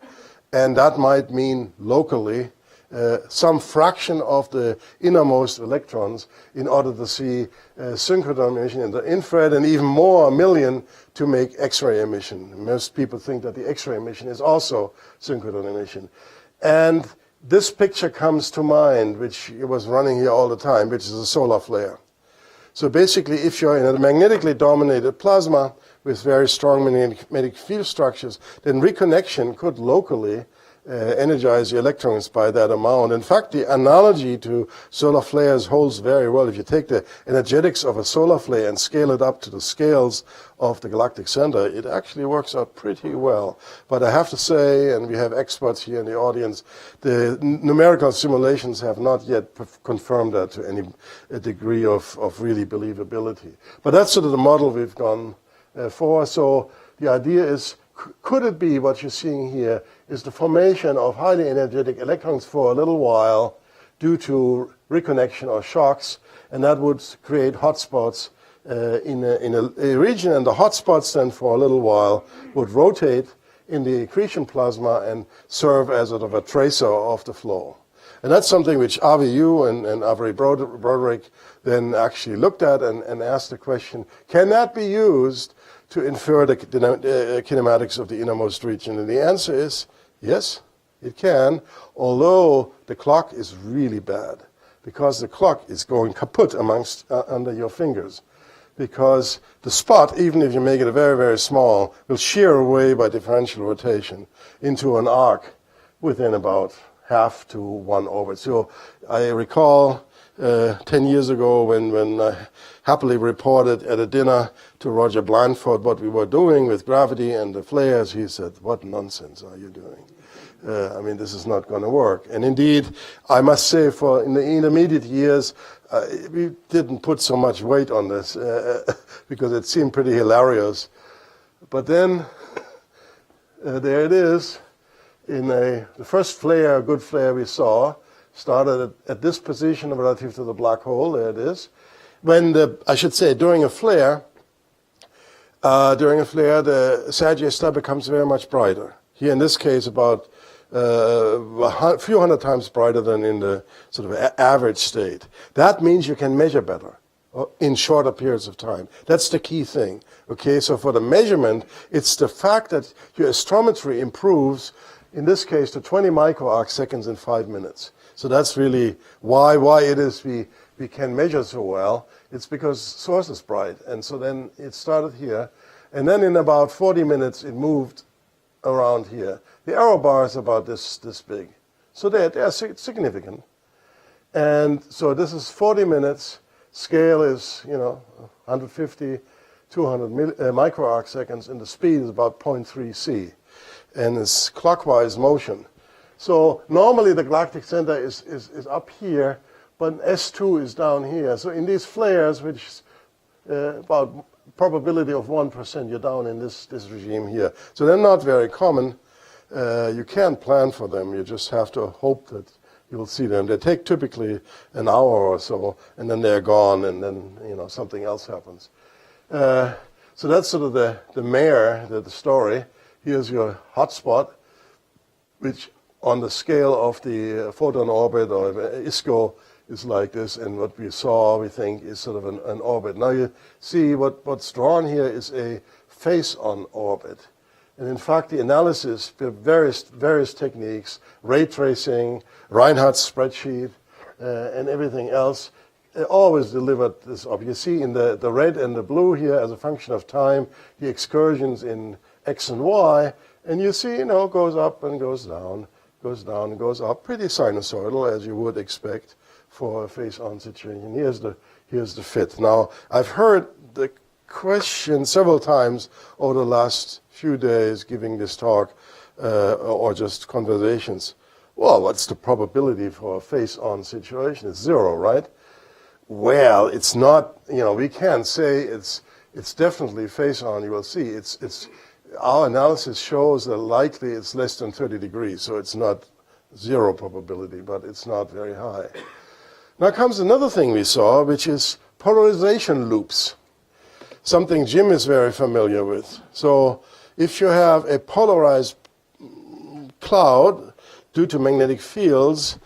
and that might mean locally some fraction of the innermost electrons in order to see synchrotron emission in the infrared, and even more, 1 million, to make X-ray emission. Most people think that the X-ray emission is also synchrotron emission. And this picture comes to mind, which was running here all the time, which is a solar flare. So basically, if you're in a magnetically dominated plasma with very strong magnetic field structures, then reconnection could locally energize the electrons by that amount. In fact, the analogy to solar flares holds very well. If you take the energetics of a solar flare and scale it up to the scales of the galactic center, it actually works out pretty well. But I have to say, and we have experts here in the audience, the numerical simulations have not yet confirmed that to any degree of really believability. But that's sort of the model we've gone for. So the idea is, could it be what you're seeing here is the formation of highly energetic electrons for a little while due to reconnection or shocks, and that would create hotspots in a region, and the hotspots then for a little while would rotate in the accretion plasma and serve as sort of a tracer of the flow. And that's something which RVU and Avery Broderick then actually looked at and asked the question, can that be used to infer the kinematics of the innermost region? And the answer is yes, it can, although the clock is really bad, because the clock is going kaput under your fingers. Because the spot, even if you make it very, very small, will shear away by differential rotation into an arc within about half to 1 orbit. So I recall 10 years ago when I happily reported at a dinner to Roger Blandford what we were doing with gravity and the flares. He said, "What nonsense are you doing?" I mean, this is not going to work. And indeed, I must say, for in the intermediate years, we didn't put so much weight on this because it seemed pretty hilarious. But then, there it is. The first flare, a good flare we saw, started at this position relative to the black hole. There it is. During a flare, the Sagittarius star becomes very much brighter. Here, in this case, about a few hundred times brighter than in the sort of average state. That means you can measure better in shorter periods of time. That's the key thing. Okay, so for the measurement, it's the fact that your astrometry improves, in this case, to 20 microarc seconds in 5 minutes. So that's really why it is we can measure so well. It's because source is bright. And so then it started here. And then in about 40 minutes, it moved around here. The arrow bar is about this big. So they're significant. And so this is 40 minutes. Scale is, 150, 200 microarc seconds, and the speed is about 0.3 c. And it's clockwise motion. So normally the galactic center is up here, but S2 is down here. So in these flares, which is about probability of 1%, you're down in this regime here. So they're not very common. You can't plan for them. You just have to hope that you will see them. They take typically an hour or so, and then they're gone, and then something else happens. So that's sort of the mare, the story. Here's your hotspot, which on the scale of the photon orbit or ISCO is like this, and what we saw, we think, is sort of an orbit. Now you see what's drawn here is a face-on orbit. And in fact, the analysis, various techniques, ray tracing, Reinhard's spreadsheet, and everything else, always delivered this up. You see in the red and the blue here, as a function of time, the excursions in X and Y, and you see, goes up and goes down, goes down and goes up, pretty sinusoidal, as you would expect for a face-on situation. Here's the fit. Now, I've heard the question several times over the last few days giving this talk, or just conversations. Well, what's the probability for a face-on situation? It's 0, right? Well, it's not, we can't say it's definitely face-on. You will see. Our analysis shows that likely it's less than 30 degrees, so it's not 0 probability, but it's not very high. Now comes another thing we saw, which is polarization loops, something Jim is very familiar with. So if you have a polarized cloud due to magnetic fields,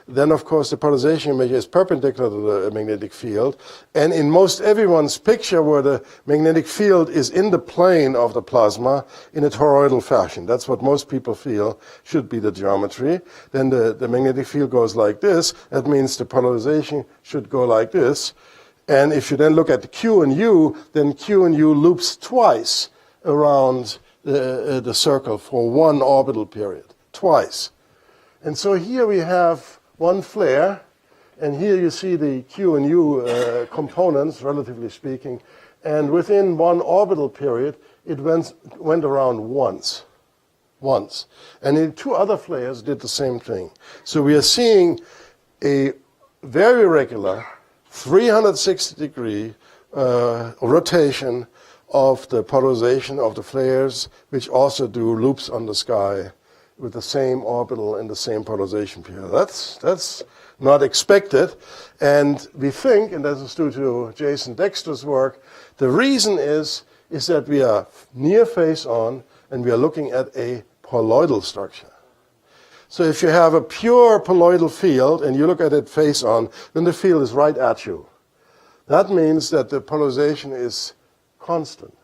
then of course the polarization you measure is perpendicular to the magnetic field. And in most everyone's picture where the magnetic field is in the plane of the plasma in a toroidal fashion. That's what most people feel should be the geometry. Then the magnetic field goes like this. That means the polarization should go like this. And if you then look at the Q and U, then Q and U loops twice around the circle for one orbital period, twice. And so here we have one flare, and here you see the Q and U components, relatively speaking, and within one orbital period, it went around once. And in 2 other flares did the same thing. So we are seeing a very regular 360-degree rotation of the polarization of the flares, which also do loops on the sky with the same orbital and the same polarization period. That's not expected. And we think, and this is due to Jason Dexter's work, the reason is that we are near face-on and we are looking at a poloidal structure. So if you have a pure poloidal field and you look at it face-on, then the field is right at you. That means that the polarization is constant.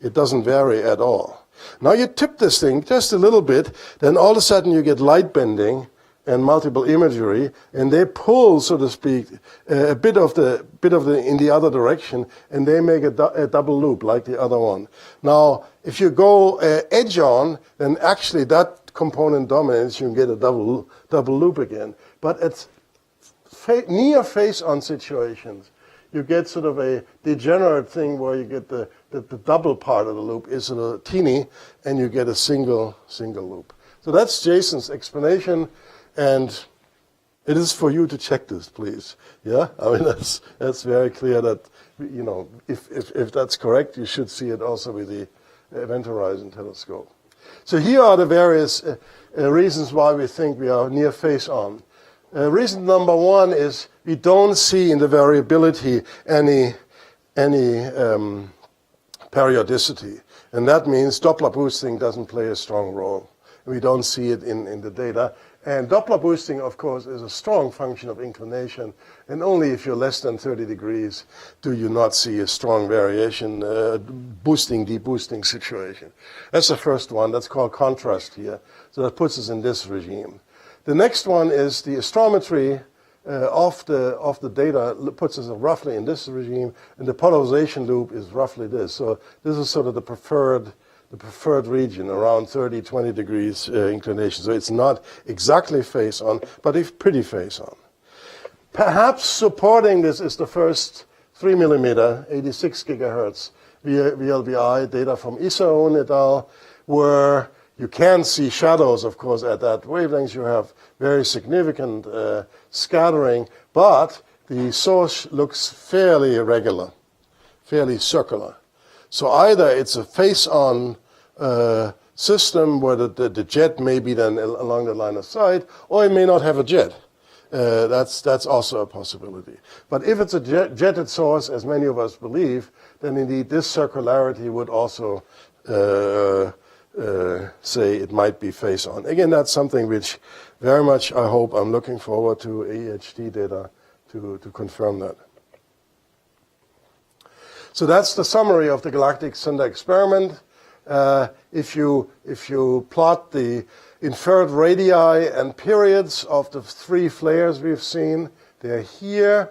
It doesn't vary at all. Now you tip this thing just a little bit, then all of a sudden you get light bending and multiple imagery, and they pull, so to speak, a bit of the in the other direction, and they make a double loop like the other one. Now, if you go edge on, then actually that component dominates. You can get a double loop again. But at near face-on situations, you get sort of a degenerate thing where you get the double part of the loop is sort of teeny, and you get a single loop. So that's Jason's explanation, and it is for you to check this, please. Yeah, I mean that's very clear that if that's correct, you should see it also with the Event Horizon Telescope. So here are the various reasons why we think we are near face-on. Reason number one is we don't see in the variability any periodicity, and that means Doppler boosting doesn't play a strong role. We don't see it in the data. And Doppler boosting, of course, is a strong function of inclination, and only if you're less than 30 degrees do you not see a strong variation, boosting, deboosting situation. That's the first one. That's called contrast here. So that puts us in this regime. The next one is the astrometry of the data puts us roughly in this regime, and the polarization loop is roughly this. So this is sort of the preferred region, around 30, 20 degrees inclination. So it's not exactly face-on, but it's pretty face-on. Perhaps supporting this is the first 3 millimeter, 86 gigahertz VLBI data from Isaon et al., where you can see shadows, of course, at that wavelength. You have very significant scattering, but the source looks fairly irregular, fairly circular. So either it's a face-on system where the jet may be then along the line of sight, or it may not have a jet. That's also a possibility. But if it's a jetted source, as many of us believe, then indeed this circularity would also say it might be face-on. Again, that's something which very much I hope I'm looking forward to AHT data to confirm that. So that's the summary of the galactic center experiment. If you plot the inferred radii and periods of the 3 flares we've seen, they're here.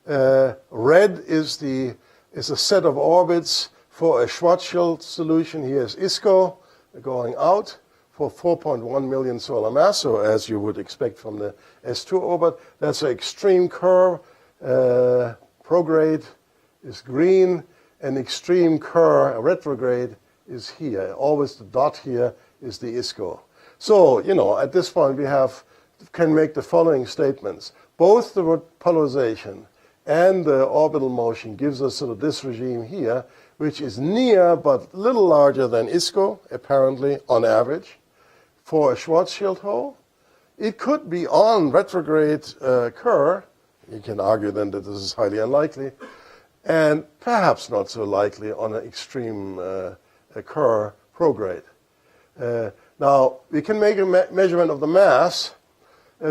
Red is a set of orbits for a Schwarzschild solution. Here's ISCO going out for 4.1 million solar mass, so as you would expect from the S2 orbit. That's an extreme curve. Prograde is green, and extreme curve, retrograde, is here. Always the dot here is the ISCO. So, at this point we can make the following statements. Both the polarization and the orbital motion gives us sort of this regime here, which is near but a little larger than ISCO, apparently, on average, for a Schwarzschild hole. It could be on retrograde Kerr. You can argue then that this is highly unlikely, and perhaps not so likely on an extreme Kerr prograde. Now, we can make a measurement of the mass.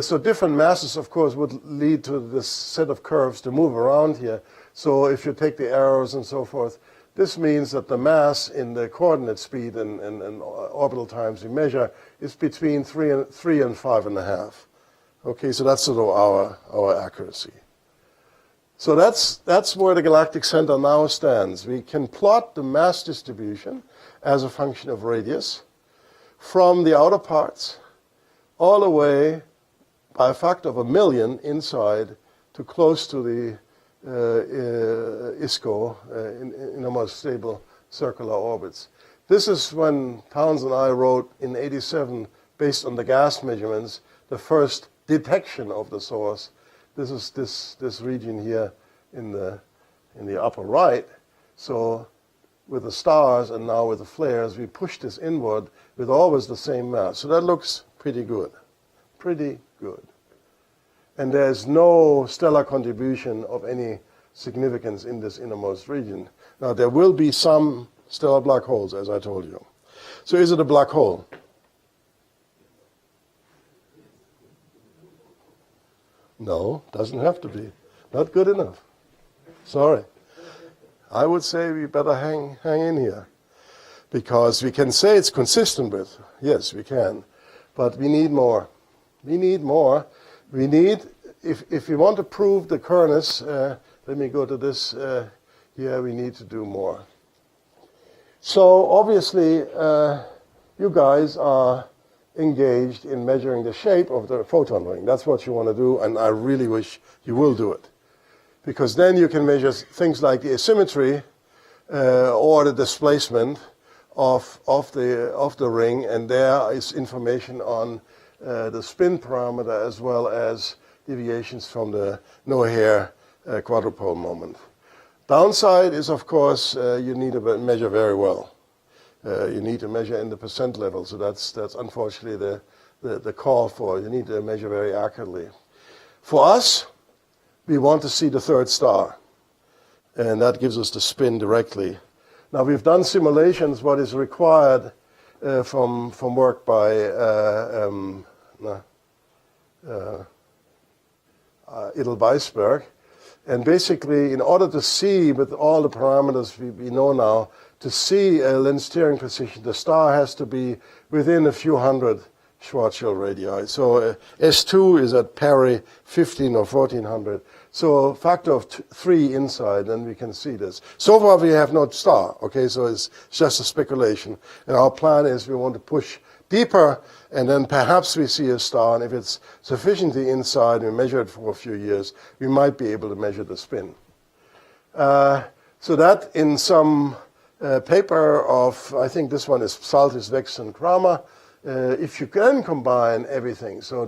So different masses, of course, would lead to this set of curves to move around here. So if you take the arrows and so forth, this means that the mass in the coordinate speed and orbital times we measure is between 3 and 5.5. Okay, so that's sort of our accuracy. So that's where the galactic center now stands. We can plot the mass distribution as a function of radius from the outer parts all the way by a factor of 1 million inside to close to the ISCO in almost stable circular orbits. This is when Towns and I wrote in '87, based on the gas measurements, the first detection of the source. This is this region here in the upper right. So with the stars and now with the flares, we push this inward with always the same mass. So that looks pretty good. Pretty good. And there's no stellar contribution of any significance in this innermost region. Now, there will be some stellar black holes, as I told you. So is it a black hole? No, doesn't have to be. Not good enough. Sorry. I would say we better hang in here, because we can say it's consistent with. Yes, we can. But we need more. We need more. We need, if we want to prove the Kerrness, let me go to this here, we need to do more. So obviously, you guys are engaged in measuring the shape of the photon ring. That's what you want to do, and I really wish you will do it. Because then you can measure things like the asymmetry or the displacement of the ring, and there is information on the spin parameter as well as deviations from the no-hair quadrupole moment. Downside is, of course, you need to measure very well. You need to measure in the percent level, so that's unfortunately the call for. You need to measure very accurately. For us, we want to see the third star, and that gives us the spin directly. Now, we've done simulations, what is required from work by Weisberg. And basically, in order to see, with all the parameters we know now, to see a lens steering position, the star has to be within a few hundred Schwarzschild radii. So S2 is at peri 15 or 1400. So a factor of 3 inside, and we can see this. So far we have no star, okay, so it's just a speculation. And our plan is we want to push deeper, and then perhaps we see a star, and if it's sufficiently inside, we measure it for a few years, we might be able to measure the spin. So that in some paper of, I think this one is Psaltis, Vex, and Kramer, if you can combine everything, so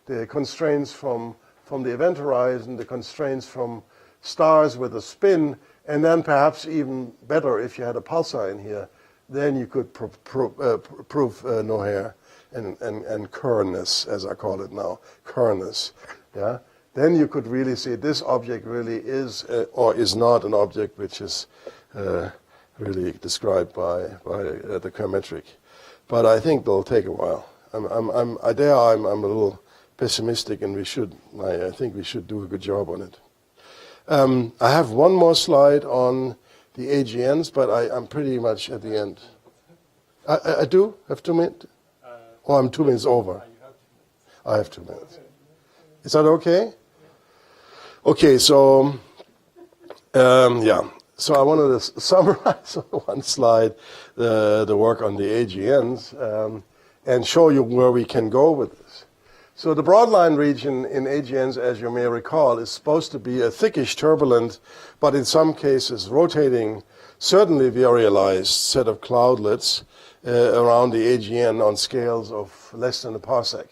the constraints from the event horizon, the constraints from stars with a spin, and then perhaps even better if you had a pulsar in here, then you could prove no hair and currenness, as I call it now, currenness. Yeah? Then you could really see this object really is or is not an object which is really described by the chrometric. But I think it'll take a while. I'm a little pessimistic, and I think we should do a good job on it. I have one more slide on the AGNs, but I'm pretty much at the end. I do have 2 minutes? Or I'm 2 minutes over? I have 2 minutes. Is that okay? Okay, so, yeah. So I wanted to summarize on one slide the work on the AGNs and show you where we can go with this. So the broadline region in AGNs, as you may recall, is supposed to be a thickish, turbulent, but in some cases rotating, certainly virialized set of cloudlets around the AGN on scales of less than a parsec.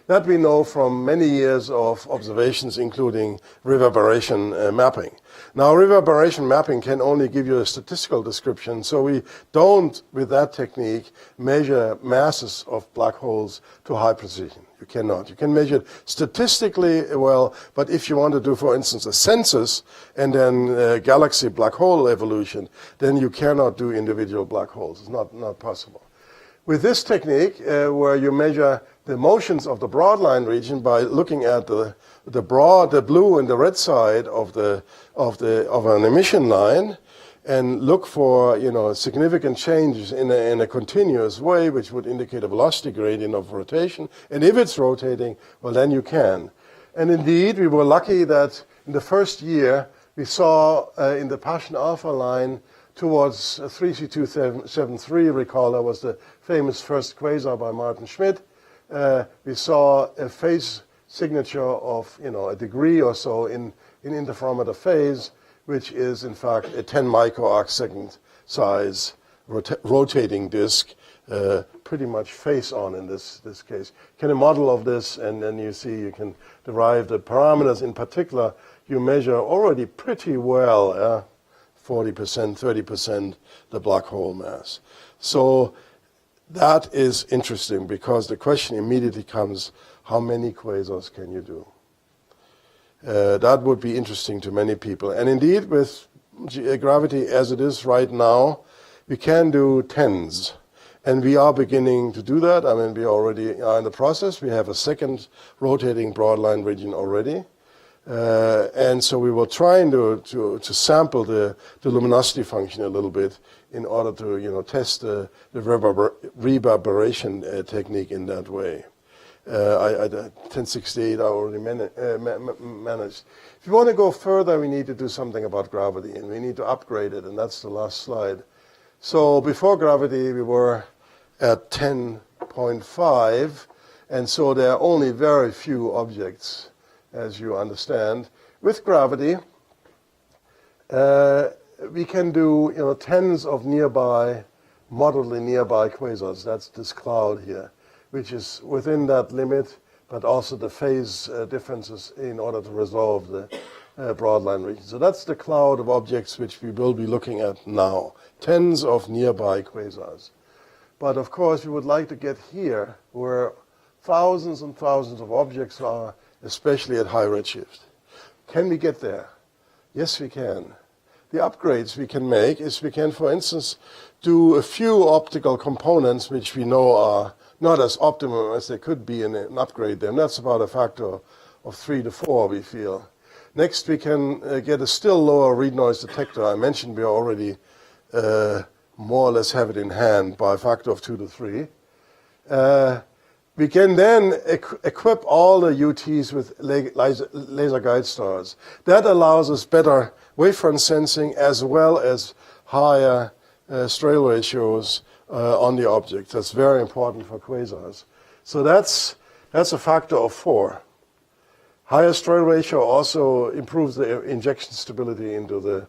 That we know from many years of observations, including reverberation mapping. Now, reverberation mapping can only give you a statistical description, so we don't, with that technique, measure masses of black holes to high precision. You cannot. You can measure it statistically well, but if you want to do, for instance, a census and then galaxy black hole evolution, then you cannot do individual black holes. It's not possible. With this technique, where you measure the motions of the broadline region by looking at the blue and the red side of an emission line, and look for significant changes in a continuous way, which would indicate a velocity gradient of rotation. And if it's rotating, well, then you can. And indeed, we were lucky that in the first year we saw in the Paschen alpha line towards 3C273, recall that was the famous first quasar by Martin Schmidt. We saw a phase signature of a degree or so in interferometer phase, which is in fact a 10 microarc second size rotating disk, pretty much face on in this case. Can a model of this, and then you see you can derive the parameters. In particular, you measure already pretty well 40%, 30% the black hole mass. So that is interesting, because the question immediately comes, how many quasars can you do? That would be interesting to many people. And indeed, with gravity as it is right now, we can do tens. And we are beginning to do that. I mean, we already are in the process. We have a second rotating broadline region already. And so we were trying to sample the luminosity function a little bit in order to test the reverberation technique in that way. 1068 I already managed. If you want to go further, we need to do something about gravity, and we need to upgrade it, and that's the last slide. So before gravity, we were at 10.5, and so there are only very few objects, as you understand. With gravity, we can do tens of nearby moderately nearby quasars. That's this cloud here, which is within that limit, but also the phase differences in order to resolve the broadline region. So that's the cloud of objects which we will be looking at now, tens of nearby quasars. But of course, we would like to get here where thousands and thousands of objects are, especially at high redshift. Can we get there? Yes, we can. The upgrades we can make is we can, for instance, do a few optical components which we know are not as optimum as they could be in an upgrade them. That's about a factor of 3 to 4, we feel. Next, we can get a still lower read noise detector. I mentioned we already more or less have it in hand by a factor of 2 to 3. We can then equip all the UTs with laser guide stars. That allows us better wavefront sensing as well as higher strail ratios on the object. That's very important for quasars. So that's a factor of 4. Higher strail ratio also improves the injection stability into the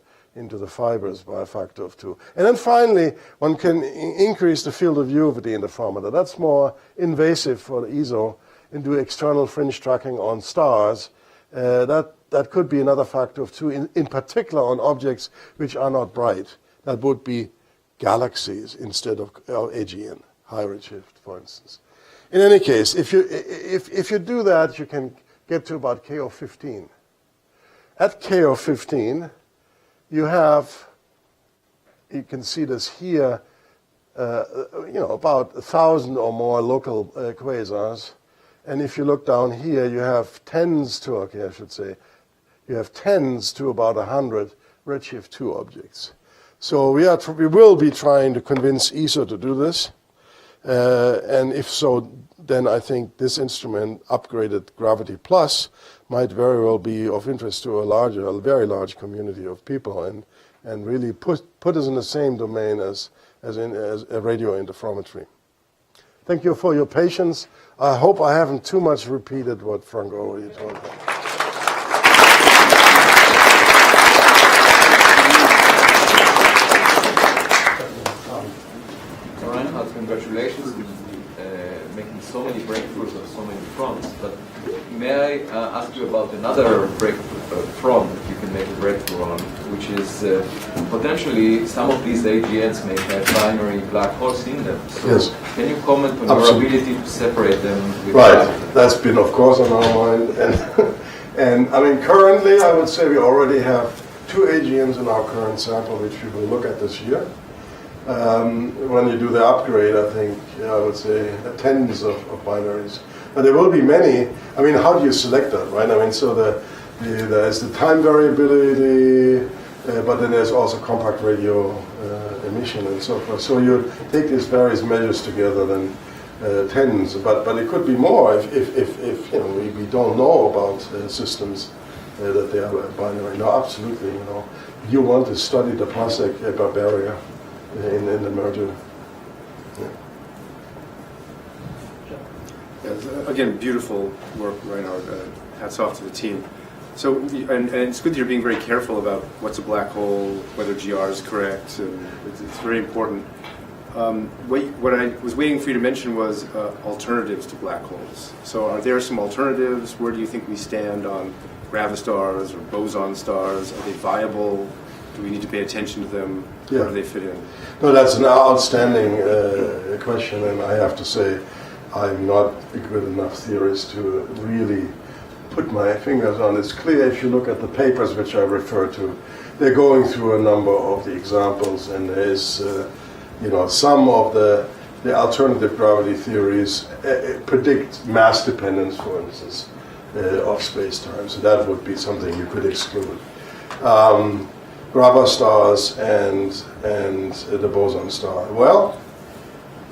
fibers by a factor of 2. And then finally, one can increase the field of view of the interferometer. That's more invasive for the ESO and do external fringe tracking on stars. That could be another factor of 2, in particular on objects which are not bright. That would be galaxies instead of AGN, high redshift, for instance. In any case, if you do that, you can get to about K of 15. At K of 15, you can see this here, about 1,000 or more local quasars. And if you look down here, you have tens to about 100 redshift 2 objects. So we will be trying to convince ESO to do this. And if so, then I think this instrument, upgraded Gravity Plus, might very well be of interest to a very large community of people, and really put us in the same domain as a radio interferometry. Thank you for your patience. I hope I haven't too much repeated what Frank already told me. Reinhard, congratulations on making so many breakthroughs on so many fronts. But may I ask you about another front that you can make a breakthrough on, which is potentially some of these AGNs may have binary black holes in them. So yes. Can you comment on your ability to separate them? Right. That's been, of course, on our mind. And I mean, currently, I would say we already have 2 AGNs in our current sample, which we will look at this year. When you do the upgrade, I think, I would say tens of binaries. But there will be many. I mean, how do you select that, right? I mean, so there's the time variability, but then there's also compact radio emission and so forth. So you take these various measures together, then tens, but it could be more if we don't know about systems that they are binary. No, absolutely. You want to study the parsec barrier in the merger. Yeah. Yeah, again, beautiful work, Reinhard. Hats off to the team. So, and it's good that you're being very careful about what's a black hole, whether GR is correct. It's very important. What I was waiting for you to mention was alternatives to black holes. So are there some alternatives? Where do you think we stand on gravastars or boson stars? Are they viable? Do we need to pay attention to them? Yeah. Where do they fit in? No, that's an outstanding question, and I have to say I'm not a good enough theorist to really put my fingers on. It's clear if you look at the papers which I refer to, they're going through a number of the examples, and there is some of the alternative gravity theories predict mass dependence, for instance, of space-time. So that would be something you could exclude. Gravastars and the boson star. Well,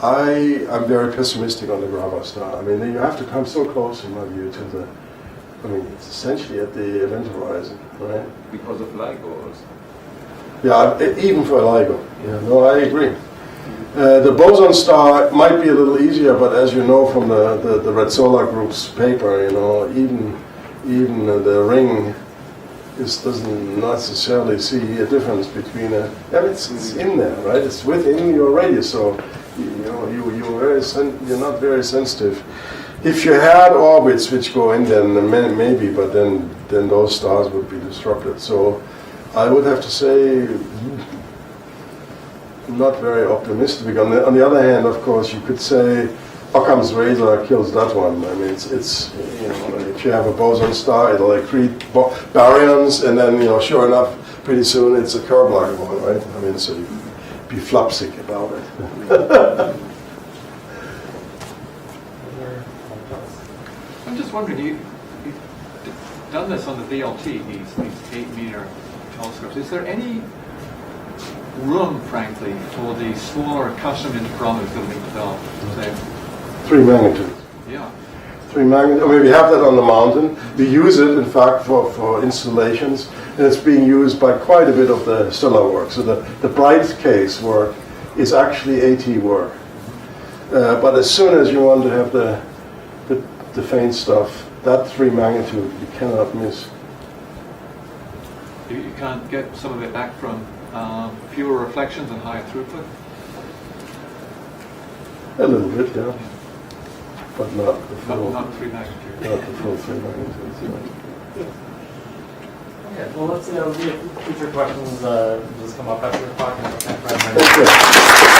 I'm very pessimistic on the gravastar. I mean, you have to come so close, in my view, to it's essentially at the event horizon, right? Because of LIGO. Yeah, even for LIGO. Yeah, no, I agree. The boson star might be a little easier, but as you know from the Red Solar Group's paper, even the ring doesn't necessarily see a difference between a. Yeah, it's in there, right? It's within your radius, so you're not very sensitive. If you had orbits which go in, then maybe, but then those stars would be disrupted. So I would have to say, not very optimistic. On the other hand, of course, you could say Occam's razor kills that one. I mean, it's if you have a boson star, it'll accrete baryons, and then sure enough, pretty soon it's a Kerr black hole, right? I mean, so you be flopsick about it. I'm just wondering, you've done this on the VLT, these 8-meter telescopes. Is there any room, frankly, for the smaller custom interferometers that have been developed? Say, 3 magnitude. yeah. 3 magnitude. I mean, we have that on the mountain. We use it, in fact, for installations, and it's being used by quite a bit of the stellar work. So the bright case work is actually AT work. But as soon as you want to have the faint stuff, that 3 magnitude you cannot miss. You can't get some of it back from fewer reflections and higher throughput? A little bit, yeah. But not the full. Not 3 magnitude. Not the full 3 magnitudes. Okay, well, let's see, future questions just come up after we're talking about that. Thank you.